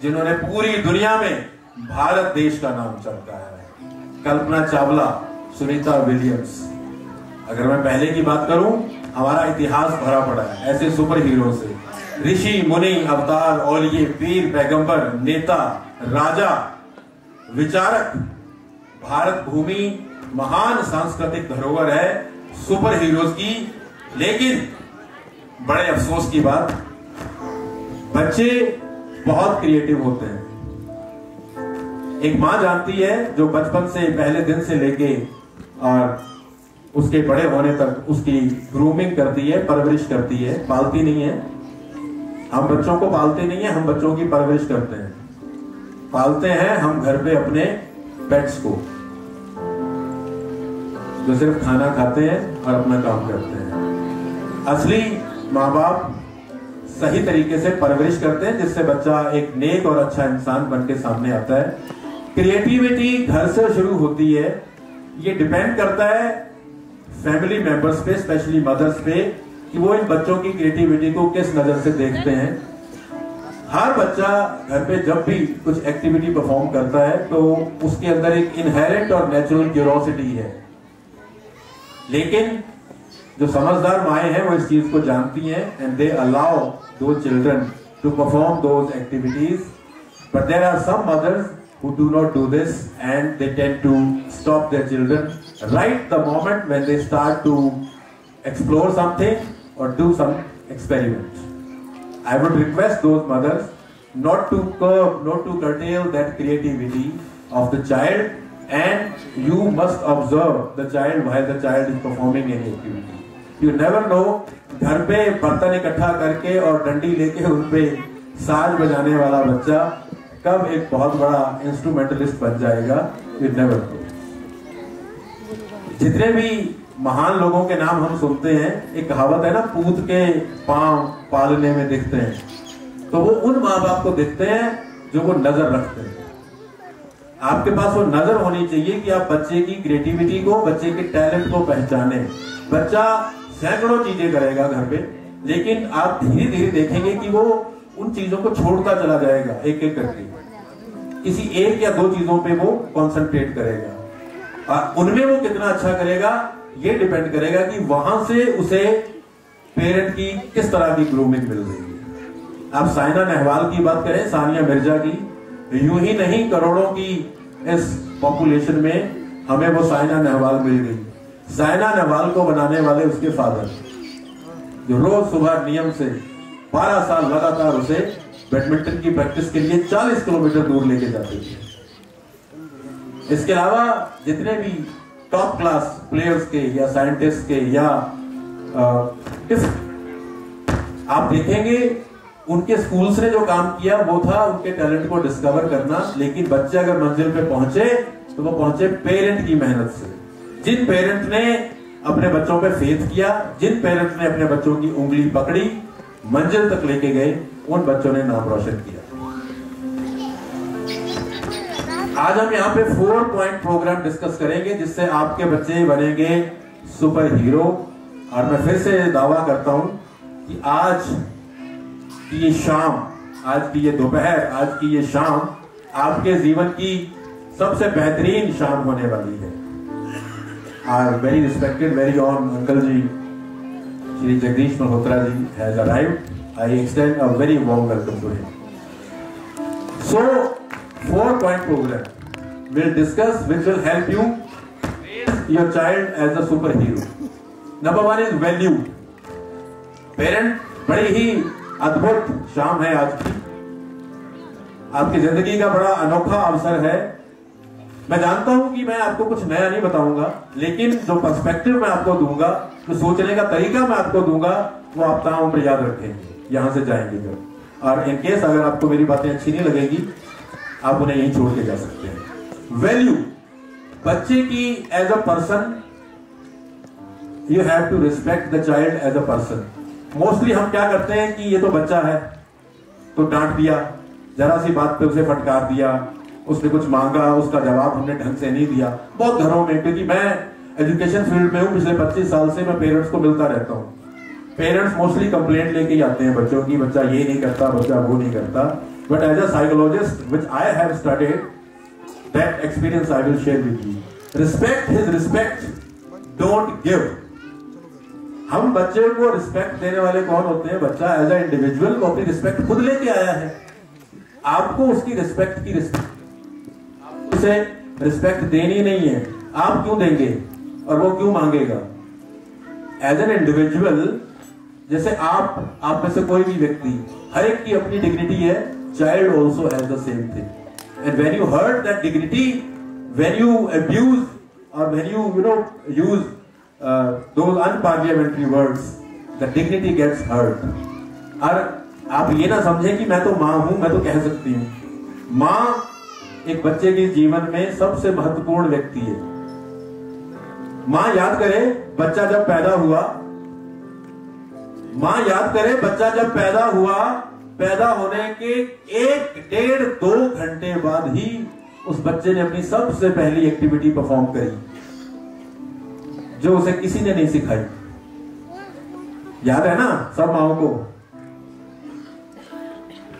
जिन्होंने पूरी दुनिया में भारत देश का नाम चमकाया है। कल्पना चावला, सुनीता विलियम्स। अगर मैं पहले की बात करूं, हमारा इतिहास भरा पड़ा है ऐसे सुपर हीरो से। ऋषि मुनि, अवतार, औलिये, पीर, पैगंबर, नेता, राजा, विचारक। भारत भूमि महान सांस्कृतिक धरोहर है सुपर हीरोज की। लेकिन बड़े अफसोस की बात, बच्चे बहुत क्रिएटिव होते हैं। एक मां जानती है जो बचपन से, पहले दिन से लेके और उसके बड़े होने तक उसकी ग्रूमिंग करती है, परवरिश करती है, पालती नहीं है। हम बच्चों को पालते नहीं है, हम बच्चों की परवरिश करते हैं। पालते हैं हम घर पे अपने पेट्स को, जो सिर्फ खाना खाते हैं और अपना काम करते हैं। असली माँ बाप सही तरीके से परवरिश करते हैं जिससे बच्चा एक नेक और अच्छा इंसान बन के सामने आता है। क्रिएटिविटी घर से शुरू होती है। ये डिपेंड करता है फैमिली मेंबर्स पे, स्पेशली मदर्स पे, कि वो इन बच्चों की क्रिएटिविटी को किस नजर से देखते हैं। हर बच्चा घर पे जब भी कुछ एक्टिविटी परफॉर्म करता है तो उसके अंदर एक इनहेरेंट और नेचुरल क्यूरोसिटी है। लेकिन जो समझदार माएं हैं वो इस चीज को जानती हैं and they allow those children to perform those activities. But there are some mothers who do not do this and they tend to stop their children right the moment when they start to explore something or do some experiment. I would request those mothers not to curb, not to curtail that creativity of the child, and you must observe the child while the child is performing any activity. You never know, घर पे बर्तन इकट्ठा करके और डंडी लेके उन पे साज बजाने वाला बच्चा कब एक बहुत बड़ा इंस्ट्रूमेंटलिस्ट बन जाएगा, you never know. जितने भी महान लोगों के नाम हम सुनते हैं, एक कहावत है ना, पूत के पांव पालने में दिखते हैं, तो वो उन माँ बाप को दिखते हैं जो वो नजर रखते हैं। आपके पास वो नजर होनी चाहिए कि आप बच्चे की क्रिएटिविटी को, बच्चे के टैलेंट को पहचाने। बच्चा सैकड़ों चीजें करेगा घर पे, लेकिन आप धीरे धीरे देखेंगे कि वो उन चीजों को छोड़ता चला जाएगा एक एक करके। किसी एक या दो चीजों पे वो कंसंट्रेट करेगा और उनमें वो कितना अच्छा करेगा ये डिपेंड करेगा कि वहां से उसे पेरेंट की किस तरह की ग्रूमिंग मिल रही है। आप साइना नेहवाल की बात करें, सानिया मिर्जा की, यूं ही नहीं करोड़ों की इस पॉपुलेशन में हमें वो साइना नेहवाल मिल गई। साइना नेहवाल को बनाने वाले उसके फादर, जो रोज सुबह नियम से 12 साल लगातार उसे बैडमिंटन की प्रैक्टिस के लिए 40 किलोमीटर दूर लेके जाते थे। इसके अलावा जितने भी टॉप क्लास प्लेयर्स के या साइंटिस्ट के या आप देखेंगे उनके स्कूल्स ने जो काम किया वो था उनके टैलेंट को डिस्कवर करना। लेकिन बच्चे अगर मंजिल पे पहुंचे तो वो पहुंचे पेरेंट की मेहनत से। जिन पेरेंट ने अपने बच्चों पे फेथ किया, जिन पेरेंट ने अपने बच्चों की उंगली पकड़ी, मंजिल तक लेके गए, उन बच्चों ने नाम रोशन किया। आज हम यहाँ पे 4 पॉइंट प्रोग्राम डिस्कस करेंगे जिससे आपके बच्चे बनेंगे सुपर हीरो। और मैं फिर से दावा करता हूं कि आज की ये शाम, आज की ये दोपहर, आज की ये शाम आपके जीवन की सबसे बेहतरीन शाम होने वाली है। Our very respected, very own uncle ji, Shri Jagdish Malhotra ji has arrived. I extend a very warm welcome to him. So, 4-point program will discuss which will help you raise your child as a superhero. Number 1 is value. Parent, बड़ी ही अद्भुत शाम है आज की, आपकी जिंदगी का बड़ा अनोखा अवसर है। मैं जानता हूं कि मैं आपको कुछ नया नहीं बताऊंगा, लेकिन जो पर्सपेक्टिव मैं आपको दूंगा, जो सोचने का तरीका मैं आपको दूंगा, वो आप तमाम पर याद रखेंगे यहां से जाएंगे जब। और इन केस अगर आपको मेरी बातें अच्छी नहीं लगेगी, आप उन्हें यहीं छोड़ के जा सकते हैं। वैल्यू, बच्चे की as a person, you have to respect the child as a person. Mostly हम क्या करते हैं कि ये तो बच्चा है, तो डांट दिया, जरा सी बात पे उसे फटकार दिया, उसने कुछ मांगा, उसका जवाब हमने ढंग से नहीं दिया। बहुत घरों में, क्योंकि मैं एजुकेशन फील्ड में हूँ, पिछले 25 साल से मैं पेरेंट्स को मिलता रहता हूँ। पेरेंट्स मोस्टली कंप्लेंट लेके ही आते हैं बच्चों की, बच्चा ये नहीं करता, बच्चा वो नहीं करता। But as a psychologist which I have studied, that experience I will share with you. Respect his respect, don't give. हम बच्चे को रिस्पेक्ट देने वाले कौन होते हैं? बच्चा एज अ इंडिविजुअल वो अपनी रिस्पेक्ट खुद लेके आया है। आपको उसकी रिस्पेक्ट की उसे रिस्पेक्ट देनी नहीं है, आप क्यों देंगे और वो क्यों मांगेगा? एज एन इंडिविजुअल, जैसे आप में से कोई भी व्यक्ति, हर एक की अपनी डिग्निटी है। Child also has the same thing, and when you hurt that dignity, when you abuse और when you use those unparliamentary words, the dignity gets hurt. और आप ये ना समझें कि मैं तो माँ हूं, मैं तो कह सकती हूं। माँ एक बच्चे के जीवन में सबसे महत्वपूर्ण व्यक्ति है। माँ याद करे बच्चा जब पैदा हुआ, माँ याद करे बच्चा जब पैदा हुआ, पैदा होने के 1, 1.5, 2 घंटे बाद ही उस बच्चे ने अपनी सबसे पहली एक्टिविटी परफॉर्म करी, जो उसे किसी ने नहीं सिखाई। याद है ना सब माओ को?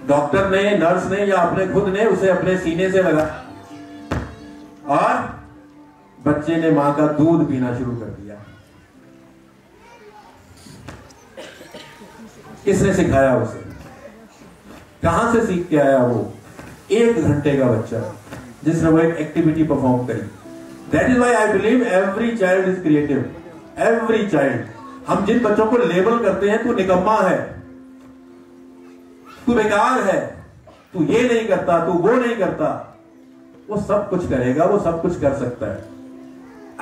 डॉक्टर ने, नर्स ने या अपने खुद ने उसे अपने सीने से लगा और बच्चे ने मां का दूध पीना शुरू कर दिया। किसने सिखाया उसे? कहां से सीख के आया वो? 1 घंटे का बच्चा जिसने वो एक एक्टिविटी परफॉर्म करी। That is why I believe every child is creative. Every child. हम जिन बच्चों को लेबल करते हैं, तू निकम्मा है, तू बेकार है, तू ये नहीं करता, तू वो नहीं करता, वो सब कुछ करेगा, वो सब कुछ कर सकता है।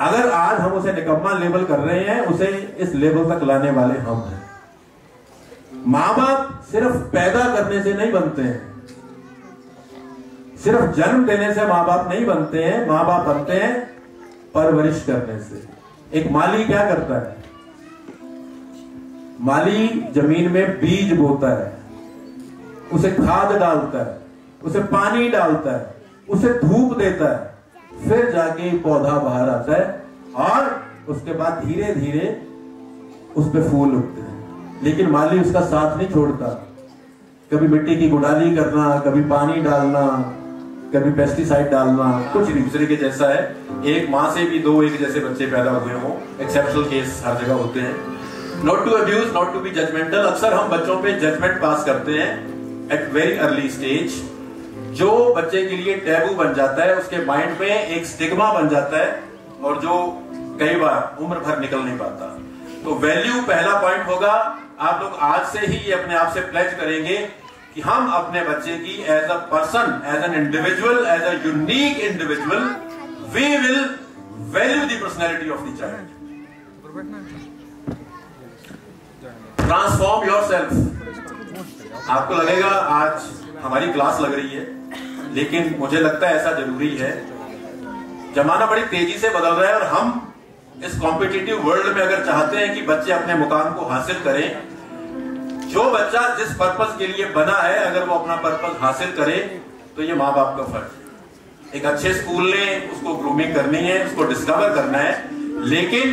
अगर आज हम उसे निकम्मा लेबल कर रहे हैं, उसे इस लेबल तक लाने वाले हम हैं। माँ बाप सिर्फ पैदा करने से नहीं बनते हैं, सिर्फ जन्म देने से माँ बाप नहीं बनते हैं। माँ बाप बनते हैं परवरिश करने से। एक माली क्या करता है? माली जमीन में बीज बोता है, उसे खाद डालता है, उसे पानी डालता है, उसे धूप देता है, फिर जाके पौधा बाहर आता है और उसके बाद धीरे धीरे उस पे फूल उगते हैं। लेकिन माली उसका साथ नहीं छोड़ता। कभी मिट्टी की गुड़ाली करना, कभी पानी डालना, कभी पेस्टिसाइड डालना, कुछ दूसरे के जैसा है। एक माँ से भी 2 एक जैसे बच्चे पैदा हुए हों, एक्सेप्शनल केस हर जगह होते हैं। Not to abuse, not to be judgmental. अक्सर हम बच्चों पे जजमेंट पास करते हैं एट वेरी अर्ली स्टेज, जो बच्चे के लिए टैबू बन जाता है, उसके माइंड में एक स्टिग्मा बन जाता है और जो कई बार उम्र भर निकल नहीं पाता। तो वैल्यू पहला पॉइंट होगा। आप लोग आज से ही ये अपने आप से प्लेज करेंगे कि हम अपने बच्चे की as a person, as an individual, as a unique individual, we will value the personality of the child. Transform yourself. आपको लगेगा आज हमारी क्लास लग रही है, लेकिन मुझे लगता है ऐसा जरूरी है। जमाना बड़ी तेजी से बदल रहा है और हम इस कॉम्पिटिटिव वर्ल्ड में अगर चाहते हैं कि बच्चे अपने मुकाम को हासिल करें, जो बच्चा जिस पर्पस के लिए बना है, अगर वो अपना पर्पस हासिल करे, तो ये माँ बाप का फर्ज है। एक अच्छे स्कूल ने उसको ग्रूमिंग करनी है, उसको डिस्कवर करना है, लेकिन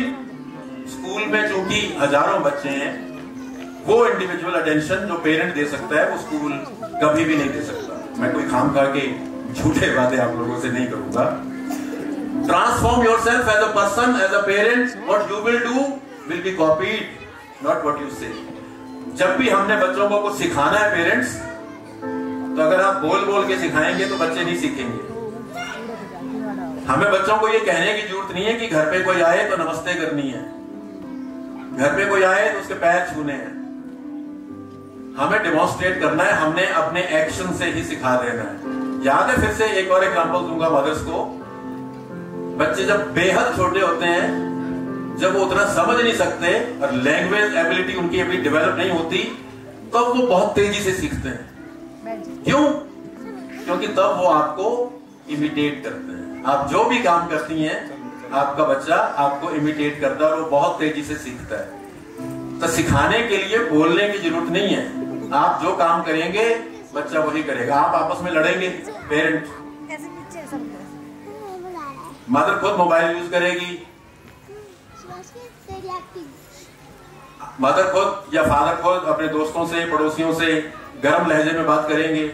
स्कूल में चूंकि हजारों बच्चे हैं, वो इंडिविजुअल अटेंशन जो पेरेंट दे सकता है, वो स्कूल कभी भी नहीं दे सकता। मैं कोई खाम खा के झूठे बातें आप लोगों से नहीं करूंगा। Transform yourself as a person, as a parent. What you will do will be copied, not what you say. जब भी हमने बच्चों को कुछ सिखाना है पेरेंट्स, तो अगर आप बोल बोल के सिखाएंगे तो बच्चे नहीं सीखेंगे। हमें बच्चों को ये कहने की जरूरत नहीं है कि घर पे कोई आए तो नमस्ते करनी है, घर पे कोई आए तो उसके पैर छूने हैं। हमें डेमोन्स्ट्रेट करना है, हमने अपने एक्शन से ही सिखा देना है। याद है, फिर से एक और एग्जांपल दूंगा मदर्स को। बच्चे जब बेहद छोटे होते हैं, जब वो उतना समझ नहीं सकते और लैंग्वेज एबिलिटी उनकी अभी डेवलप नहीं होती, तो वो बहुत तेजी से सीखते हैं। क्यों? क्योंकि तब वो आपको इमिटेट करते हैं। आप जो भी काम करती हैं, आपका बच्चा आपको इमिटेट करता है और वो बहुत तेजी से सीखता है। तो सिखाने के लिए बोलने की जरूरत नहीं है। आप जो काम करेंगे बच्चा वही करेगा। आप आपस में लड़ेंगे, पेरेंट, मदर खुद मोबाइल यूज करेगी, मदर खुद या फादर खुद अपने दोस्तों से, पड़ोसियों से गर्म लहजे में बात करेंगे।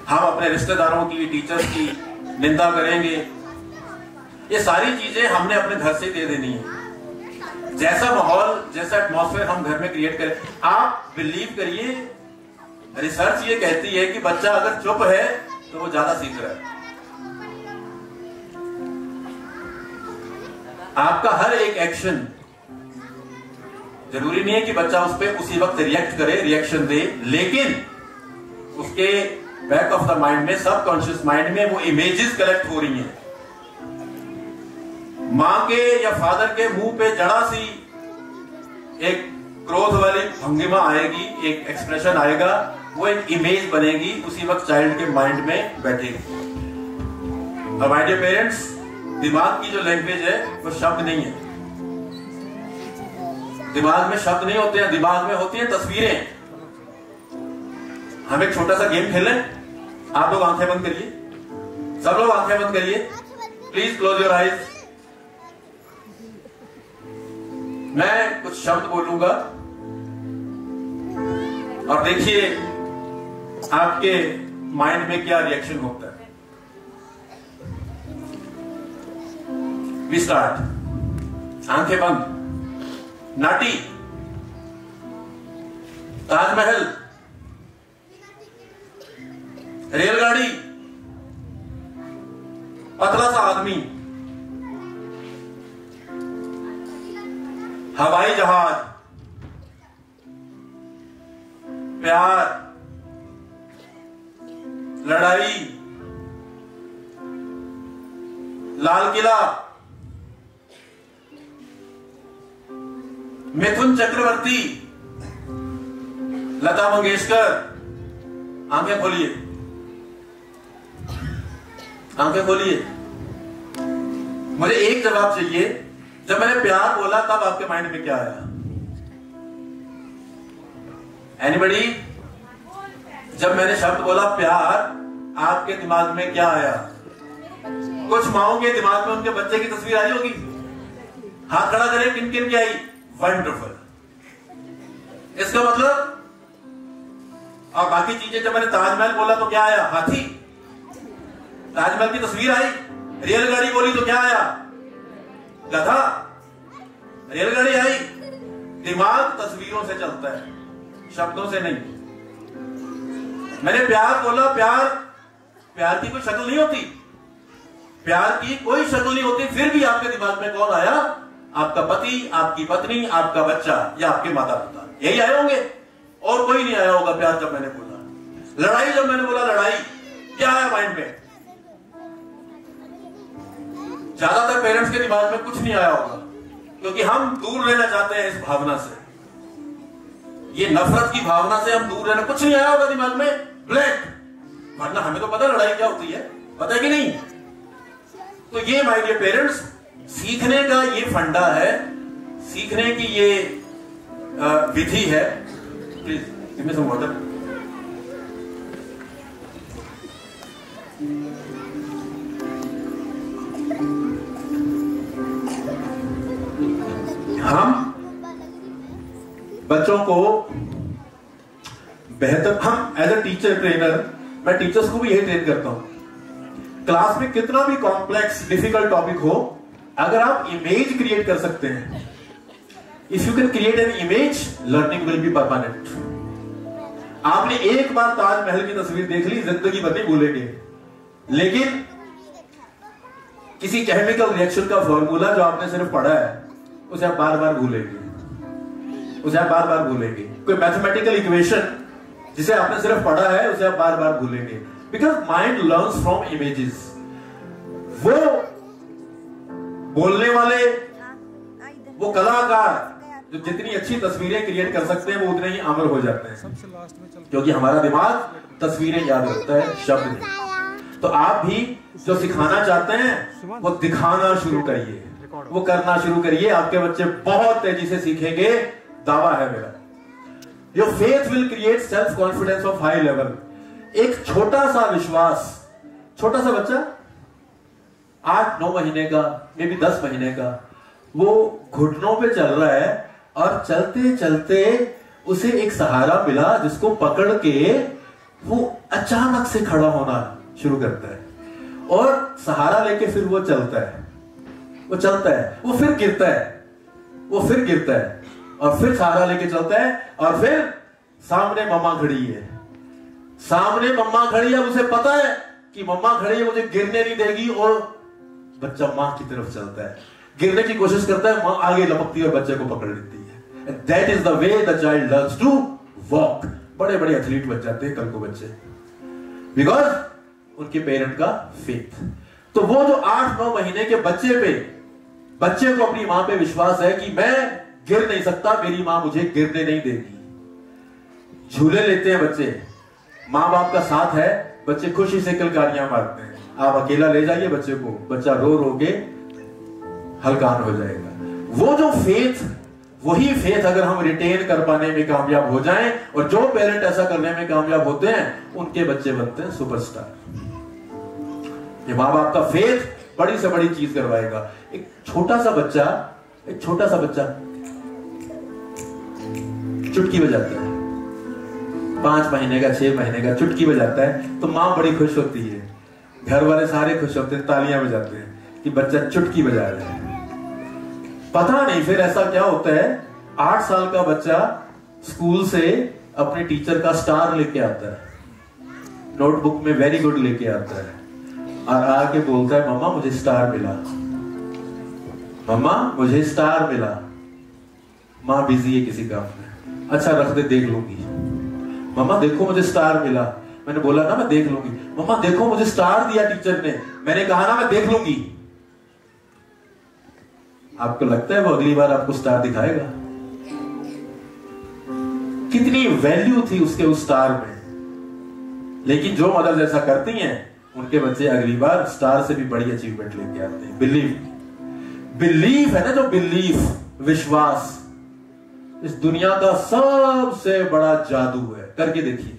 हम अपने रिश्तेदारों की, टीचर्स की निंदा करेंगे। ये सारी चीजें हमने अपने घर से दे देनी है। जैसा माहौल, जैसा एटमॉस्फेयर हम घर में क्रिएट करें। आप बिलीव करिए, रिसर्च ये कहती है कि बच्चा अगर चुप है तो वो ज्यादा सीख रहा है। आपका हर एक एक्शन, जरूरी नहीं है कि बच्चा उस पर उसी वक्त रिएक्ट करे, रिएक्शन दे, लेकिन उसके बैक ऑफ द माइंड में, सबकॉन्शियस माइंड में वो इमेजेस कलेक्ट हो रही हैं। मां के या फादर के मुंह पे जरा सी एक क्रोध वाली भंगिमा आएगी, एक एक्सप्रेशन आएगा, वो एक इमेज बनेगी, उसी वक्त चाइल्ड के माइंड में बैठेगी। अब माय डियर पेरेंट्स, दिमाग की जो लैंग्वेज है वो शब्द नहीं है। दिमाग में शब्द नहीं होते हैं, दिमाग में होती हैं तस्वीरें। हम एक छोटा सा गेम खेलें। आप लोग आंखें बंद करिए, सब लोग आंखें बंद करिए, प्लीज क्लोज योर आईज। मैं कुछ शब्द बोलूंगा और देखिए आपके माइंड में क्या रिएक्शन होता है। We start. आंखें बंद। नाटी, ताजमहल, रेलगाड़ी, पतला सा आदमी, हवाई जहाज, प्यार, लड़ाई, लाल किला, मिथुन चक्रवर्ती, लता मंगेशकर। आंखें खोलिए, आंखें खोलिए। मुझे एक जवाब चाहिए, जब मैंने प्यार बोला तब आपके माइंड में क्या आया? एनीबडी? जब मैंने शब्द बोला प्यार, आपके दिमाग में क्या आया? कुछ माओं के दिमाग में उनके बच्चे की तस्वीर आई होगी। हाथ खड़ा करें, किन किन की आई? वंडरफुल। इसका मतलब, और बाकी चीजें, जब मैंने ताजमहल बोला तो क्या आया? हाथी, ताजमहल की तस्वीर आई। रेलगाड़ी बोली तो क्या आया? गधा, रेलगाड़ी आई। दिमाग तस्वीरों से चलता है, शब्दों से नहीं। मैंने प्यार बोला, प्यार की कोई शक्ल नहीं होती, प्यार की कोई शक्ल नहीं होती, फिर भी आपके दिमाग में कौन आया? आपका पति, आपकी पत्नी, आपका बच्चा या आपके माता पिता, यही आए होंगे, और कोई नहीं आया होगा प्यार जब मैंने बोला। लड़ाई, जब मैंने बोला लड़ाई, क्या आया माइंड में? ज्यादातर पेरेंट्स के दिमाग में कुछ नहीं आया होगा, क्योंकि हम दूर रहना चाहते हैं इस भावना से, ये नफरत की भावना से हम दूर रहना। कुछ नहीं आया होगा दिमाग में, ब्लैक, वरना हमें तो पता लड़ाई क्या होती है, पता है कि नहीं? तो ये माय डियर पेरेंट्स, सीखने का ये फंडा है, सीखने की ये विधि है। Please give me some water. हम बच्चों को बेहतर, हम एज अ टीचर ट्रेनर, मैं टीचर्स को भी यही ट्रेन करता हूं। क्लास में कितना भी कॉम्प्लेक्स डिफिकल्ट टॉपिक हो, अगर आप इमेज क्रिएट कर सकते हैं, if you can create an image, learning will be permanent. आपने एक बार ताजमहल की तस्वीर देख ली, जिंदगी भर नहीं भूलेंगे। लेकिन किसी केमिकल रिएक्शन का फॉर्मूला जो आपने सिर्फ पढ़ा है, उसे आप बार बार भूलेंगे, उसे आप बार बार भूलेंगे। कोई मैथमेटिकल इक्वेशन जिसे आपने सिर्फ पढ़ा है, उसे आप बार बार भूलेंगे। Because mind learns from images. वो बोलने वाले, वो कलाकार जो जितनी अच्छी तस्वीरें क्रिएट कर सकते हैं, वो उतने ही अमर हो जाते हैं, क्योंकि हमारा दिमाग तस्वीरें याद रखता है, शब्द नहीं। तो आप भी जो सिखाना चाहते हैं, वो दिखाना शुरू करिए, वो करना शुरू करिए। आपके बच्चे बहुत तेजी से सीखेंगे, दावा है मेरा। Your faith will create self confidence of high level. एक छोटा सा विश्वास, छोटा सा बच्चा 8-9 महीने का, मे बी 10 महीने का, वो घुटनों पे चल रहा है और चलते चलते उसे एक सहारा मिला जिसको पकड़ के वो अचानक से खड़ा होना शुरू करता है और सहारा लेके फिर वो चलता है, वो चलता है, वो फिर गिरता है, वो फिर गिरता है और फिर सहारा लेके चलता है और फिर सामने मम्मा खड़ी है, सामने मम्मा खड़ी है, उसे पता है कि मम्मा खड़ी है, मुझे गिरने नहीं देगी और बच्चा मां की तरफ चलता है, गिरने की कोशिश करता है, मां आगे लपकती है और बच्चे को पकड़ लेती है। That is the way the child learns to walk. बड़े बड़े एथलीट बन जाते हैं कल को बच्चे, बिकॉज उनके पेरेंट का फेथ। तो वो जो 8-9 महीने के बच्चे को अपनी मां पे विश्वास है कि मैं गिर नहीं सकता, मेरी मां मुझे गिरने नहीं देगी। झूले लेते हैं बच्चे, मां बाप का साथ है, बच्चे खुशी से किलकारियां मारते हैं। आप अकेला ले जाइए बच्चे को, बच्चा रो रो के हलकान हो जाएगा। वो जो फेथ, वही फेथ अगर हम रिटेन कर पाने में कामयाब हो जाएं, और जो पेरेंट ऐसा करने में कामयाब होते हैं उनके बच्चे बनते हैं सुपरस्टार। ये मां बाप का फेथ बड़ी से बड़ी चीज करवाएगा। एक छोटा सा बच्चा चुटकी बजाता है, 5 महीने का, 6 महीने का चुटकी बजाता है तो मां बड़ी खुश होती है, घर वाले सारे खुश होते हैं, तालियां बजाते हैं कि बच्चा चुटकी बजा रहा है। पता नहीं फिर ऐसा क्या होता है, 8 साल का बच्चा स्कूल से अपने टीचर का स्टार लेके आता है, नोटबुक में वेरी गुड लेके आता है और आके बोलता है मम्मा मुझे स्टार मिला, मम्मा मुझे स्टार मिला। मां बिजी है किसी काम में, अच्छा रख दे, देख लूंगी। मम्मा देखो मुझे स्टार मिला, मैंने बोला ना मैं देख लूंगी। मम्मा देखो मुझे स्टार दिया टीचर ने, मैंने कहा ना मैं देख लूंगी। आपको लगता है वो अगली बार आपको स्टार दिखाएगा? कितनी वैल्यू थी उसके उस स्टार में। लेकिन जो मदर ऐसा करती हैं उनके बच्चे अगली बार स्टार से भी बड़ी अचीवमेंट लेके आते हैं। बिलीफ है ना, जो बिलीफ, विश्वास, इस दुनिया का सबसे बड़ा जादू है। करके देखिए,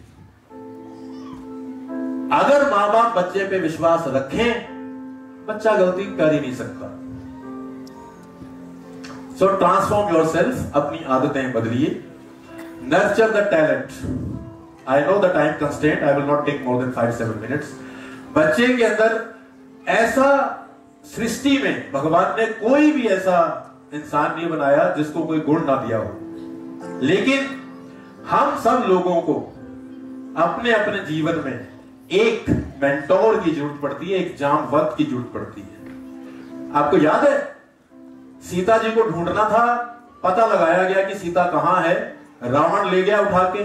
अगर मां बाप बच्चे पे विश्वास रखें, बच्चा गलती कर ही नहीं सकता। सो ट्रांसफॉर्म योरसेल्फ, अपनी आदतें बदलिए। Nurture the talent. I know the time constraint, I will not take more than 5-7 minutes. बच्चे के अंदर ऐसा, सृष्टि में भगवान ने कोई भी ऐसा इंसान नहीं बनाया जिसको कोई गुण ना दिया हो, लेकिन हम सब लोगों को अपने अपने जीवन में एक मेंटोर की जरूरत पड़ती है, एक जामवंत की जरूरत पड़ती है। आपको याद है सीता जी को ढूंढना था, पता लगाया गया कि सीता कहां है, रावण ले गया उठा के,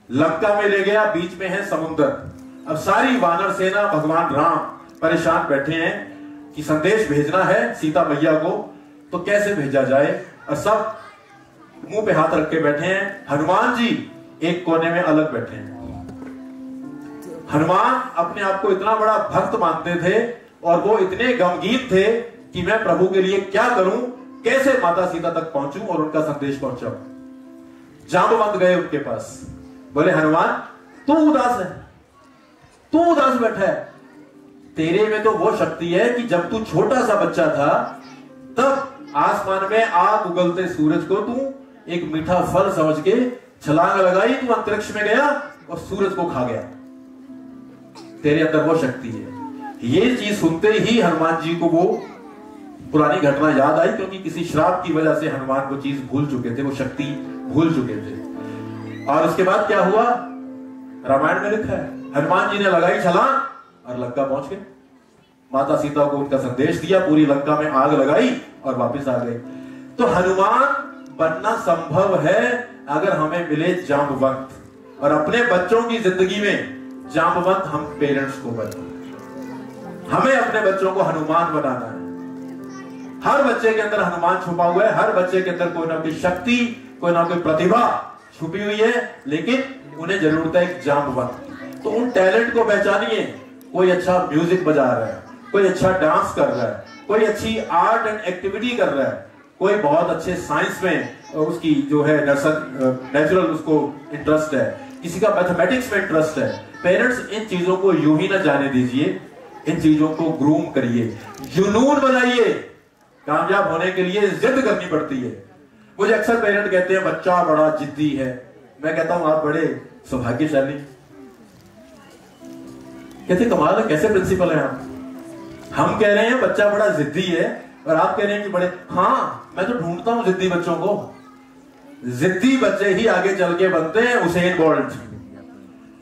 लंका में ले गया, बीच में है समुद्र। अब सारी वानर सेना, भगवान राम परेशान बैठे हैं कि संदेश भेजना है सीता मैया को, तो कैसे भेजा जाए, और सब मुंह पे हाथ रख के बैठे हैं। हनुमान जी एक कोने में अलग बैठे हैं। हनुमान अपने आप को इतना बड़ा भक्त मानते थे और वो इतने गमगीन थे कि मैं प्रभु के लिए क्या करूं, कैसे माता सीता तक पहुंचूं और उनका संदेश पहुंचाऊं। जांबवंत गए उनके पास, बोले हनुमान तू उदास है, तू उदास बैठा है, तेरे में तो वो शक्ति है कि जब तू छोटा सा बच्चा था तब आसमान में आग उगलते सूरज को तू एक मीठा फल समझ के छलांग लगाई, तू अंतरिक्ष में गया और सूरज को खा गया, तेरे अंदर वो शक्ति है। ये चीज सुनते ही हनुमान जी को वो पुरानी घटना याद आई, क्योंकि किसी श्राप की वजह से हनुमान वो चीज भूल चुके थे, वो शक्ति भूल चुके थे। और उसके बाद क्या हुआ, रामायण में लिखा है, हनुमान जी ने लगाई छलांग और लंका पहुंच गए, माता सीता को उनका संदेश दिया, पूरी लंका में आग लगाई और वापस आ गए। तो हनुमान बनना संभव है अगर हमें मिले जांबवंत, और अपने बच्चों की जिंदगी में जांबवंत हम पेरेंट्स को बनाना। हमें अपने बच्चों को हनुमान बनाना है। हर बच्चे के अंदर हनुमान छुपा हुआ है, हर बच्चे के अंदर कोई ना कोई शक्ति, कोई ना कोई प्रतिभा छुपी हुई है, लेकिन उन्हें जरूरत है एक जांबवंत। तो उन टैलेंट को पहचानिए। कोई अच्छा म्यूजिक बजा रहा है, कोई अच्छा डांस कर रहा है, कोई अच्छी आर्ट एंड एक्टिविटी कर रहा है, कोई बहुत अच्छे साइंस में उसकी जो है नेचुरल उसको इंटरेस्ट है, किसी का मैथमेटिक्स में इंटरेस्ट है। पेरेंट्स इन चीजों को यूं ही ना जाने दीजिए, इन चीजों को ग्रूम करिए, जुनून बनाइए। कामयाब होने के लिए जिद करनी पड़ती है। मुझे अक्सर पेरेंट कहते हैं बच्चा बड़ा जिद्दी है। मैं कहता हूं आप बड़े सौभाग्यशाली। कहते कमाल है, कैसे प्रिंसिपल है आप? हम कह रहे हैं बच्चा बड़ा जिद्दी है और आप कह रहे हैं कि बड़े। हाँ, मैं तो ढूंढता हूं जिद्दी बच्चों को। जिद्दी बच्चे ही आगे चल के बनते हैं हुसैन बोल्ट,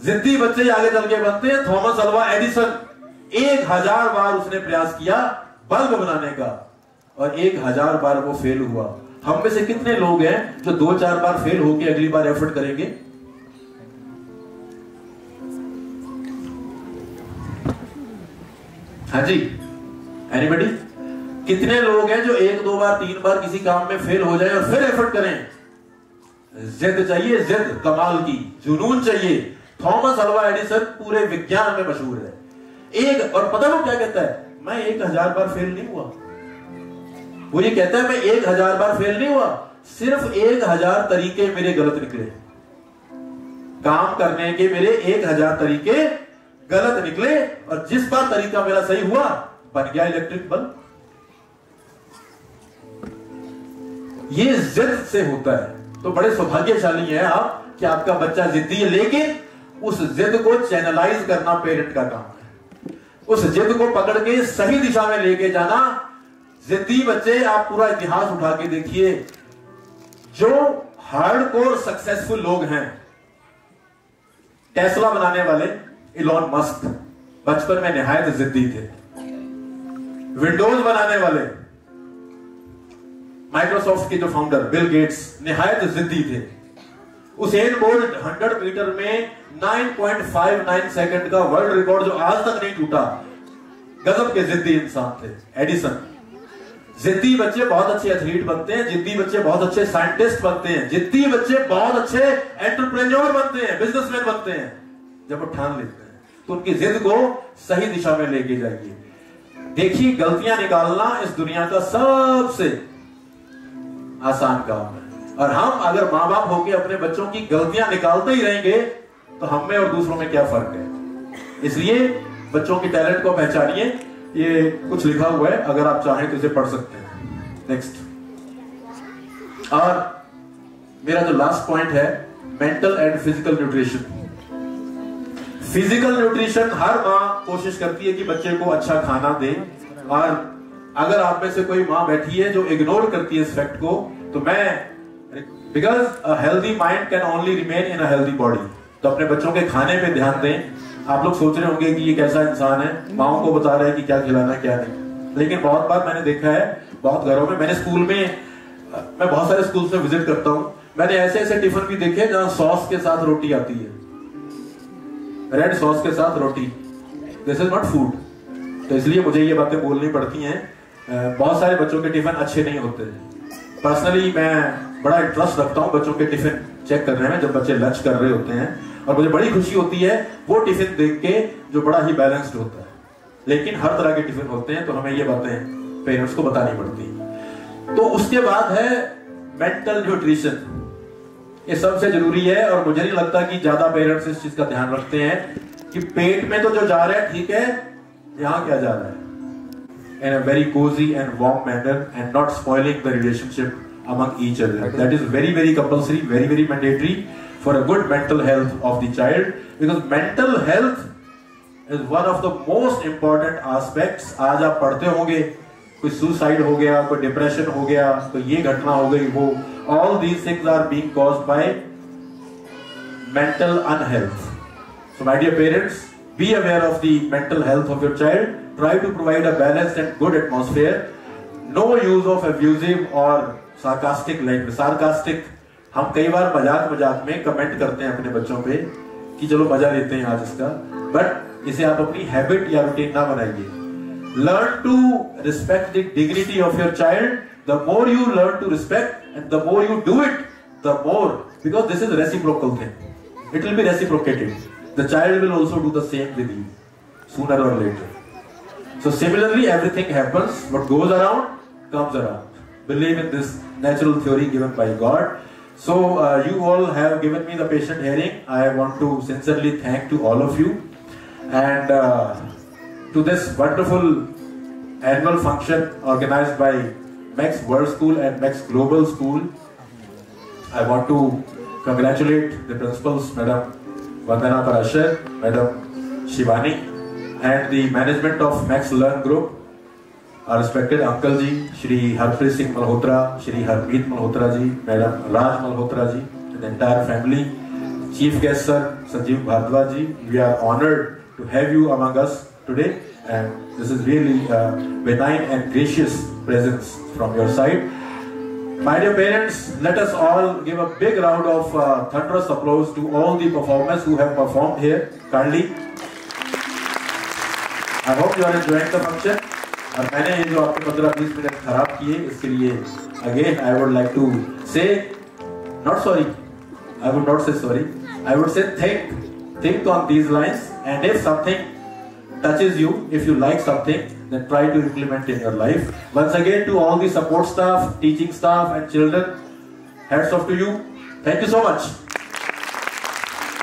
जिद्दी बच्चे ही आगे चल के बनते हैं थॉमस अल्वा एडिसन। 1000 बार उसने प्रयास किया बल्ब बनाने का और 1000 बार वो फेल हुआ। हम में से कितने लोग हैं जो 2-4 बार फेल होके अगली बार एफर्ट करेंगे? हाँ जी, एनीबॉडी? कितने लोग हैं जो 1-2 बार 3 बार किसी काम में फेल हो जाए और फिर एफर्ट करें? जिद चाहिए, जिद कमाल की, जुनून चाहिए। थॉमस अल्वा एडिसन पूरे विज्ञान में मशहूर है। और पता वो क्या कहता है? मैं 1000 बार फेल नहीं हुआ। वो ये कहता है मैं 1000 बार फेल नहीं हुआ, सिर्फ 1000 तरीके मेरे गलत निकले। काम करने के मेरे 1000 तरीके गलत निकले और जिस बार तरीका मेरा सही हुआ बन गया इलेक्ट्रिक बल्ब। ये जिद से होता है। तो बड़े सौभाग्यशाली हैं आप कि आपका बच्चा जिद्दी है, लेकिन उस जिद को चैनलाइज करना पेरेंट का काम है। उस जिद को पकड़ के सही दिशा में लेके जाना। जिद्दी बच्चे, आप पूरा इतिहास उठा के देखिए, जो हार्डकोर सक्सेसफुल लोग हैं, टेस्ला बनाने वाले इलॉन मस्क बचपन में निहायत जिद्दी थे। विंडोज बनाने वाले माइक्रोसॉफ्ट के जो फाउंडर बिल गेट्स निहायत जिद्दी थे। उसेन बोल्ट 100 मीटर में 9.59 सेकंड का वर्ल्ड रिकॉर्ड जो आज तक नहीं टूटा, गजब के जिद्दी इंसान थे। एडिसन। जिद्दी बच्चे बहुत अच्छे एथलीट बनते हैं, जिद्दी बच्चे बहुत अच्छे साइंटिस्ट बनते हैं, जिद्दी बच्चे बहुत अच्छे एंटरप्रेन्योर बनते हैं, बिजनेसमैन बनते हैं जब वो ठान लेते हैं। तो उनकी जिद को सही दिशा में लेके जाइए। देखिए, गलतियां निकालना इस दुनिया का सबसे आसान काम है, और हम अगर मां बाप होके अपने बच्चों की गलतियां निकालते ही रहेंगे तो हम में और दूसरों में क्या फर्क है। इसलिए बच्चों के टैलेंट को पहचानिए। ये कुछ लिखा हुआ है, अगर आप चाहें तो इसे पढ़ सकते हैं। नेक्स्ट। और मेरा जो लास्ट पॉइंट है, mental and physical nutrition. Physical nutrition, हर माँ कोशिश करती है कि बच्चे को अच्छा खाना दे, और अगर आप में से कोई माँ बैठी है जो इग्नोर करती है इस फैक्ट को, तो because a healthy mind can only remain in a healthy body. तो अपने बच्चों के खाने पे ध्यान दें। आप लोग सोच रहे होंगे कि ये कैसा इंसान है, माओ को बता रहा है कि क्या खिलाना क्या नहीं, लेकिन बहुत बार मैंने देखा है, बहुत घरों में, मैंने स्कूल में, मैं बहुत सारे स्कूल्स में विजिट करता हूँ, मैंने ऐसे ऐसे टिफिन भी देखे जहां सॉस के साथ रोटी आती है, रेड सॉस के साथ रोटी। This is not food. तो इसलिए मुझे ये बातें बोलनी पड़ती हैं। बहुत सारे बच्चों के टिफिन अच्छे नहीं होते। पर्सनली मैं बड़ा इंटरेस्ट रखता हूँ बच्चों के टिफिन चेक करने में, जब बच्चे लंच कर रहे होते हैं, और मुझे बड़ी खुशी होती है वो टिफिन देख के जो बड़ा ही बैलेंस्ड होता है। लेकिन हर तरह के टिफिन होते हैं, तो हमें ये बातें पेरेंट्स को बतानी पड़ती। तो उसके बाद है मेंटल न्यूट्रिशन। ये सबसे जरूरी है, और मुझे नहीं लगता कि ज्यादा पेरेंट्स इस चीज का ध्यान रखते हैं कि पेट में तो जो जा रहा है ठीक है, यहां क्या जा रहा है। In a very cozy and warm manner, and not spoiling the relationship among each other. That is very, very compulsory, very, very mandatory for a good mental health of the child, because mental health is one of the most important aspects. आज आप पढ़ते होंगे, कोई suicide हो गया, कोई depression हो गया, तो ये घटना हो गई, वो, all these things are being caused by mental unhealth. So my dear parents, be aware of the mental health of your child. Try to provide a balanced and good atmosphere. No use of abusive or sarcastic language. Sarcastic, हम कई बार मजाक मजाक में comment करते हैं अपने बच्चों पे कि चलो मजा लेते हैं आज इसका, बट इसे आप अपनी हैबिट या रूटीन ना बनाइए। Learn to respect the dignity of your child. The more you learn to respect and the more you do it, the more, because this is a reciprocal thing. It will be reciprocated. The child will also do the same with you, sooner or later. So similarly, everything happens. What goes around comes around. believe in this natural theory given by God. So you all have given me the patient hearing. I want to sincerely thank to all of you, and to this wonderful annual function organized by Max World School and Max Global School. I want to congratulate the principals, Madam Vandana Parashar, Madam Shivani, and the management of Max Learn Group, our respected Uncle Ji, Shri Harpreet Singh Malhotra, Shri Harmeet Malhotra Ji, Madam Raj Malhotra Ji, and the entire family, Chief Guest Sir Sanjeev Bhardwaj Ji. We are honored to have you among us today, and this is really a benign and gracious presence from your side. My dear parents, let us all give a big round of thunderous applause to all the performers who have performed here kindly. I hope you are enjoying the function. और मैंने ये जो आपके 15-20 minute खराब किए इसके लिए again I would like to say not sorry. I would not say sorry. I would say think on these lines, and if something touches you, if you like something, then try to implement in your life. Once again, to all the support staff, teaching staff and children, hats off to you. Thank you so much.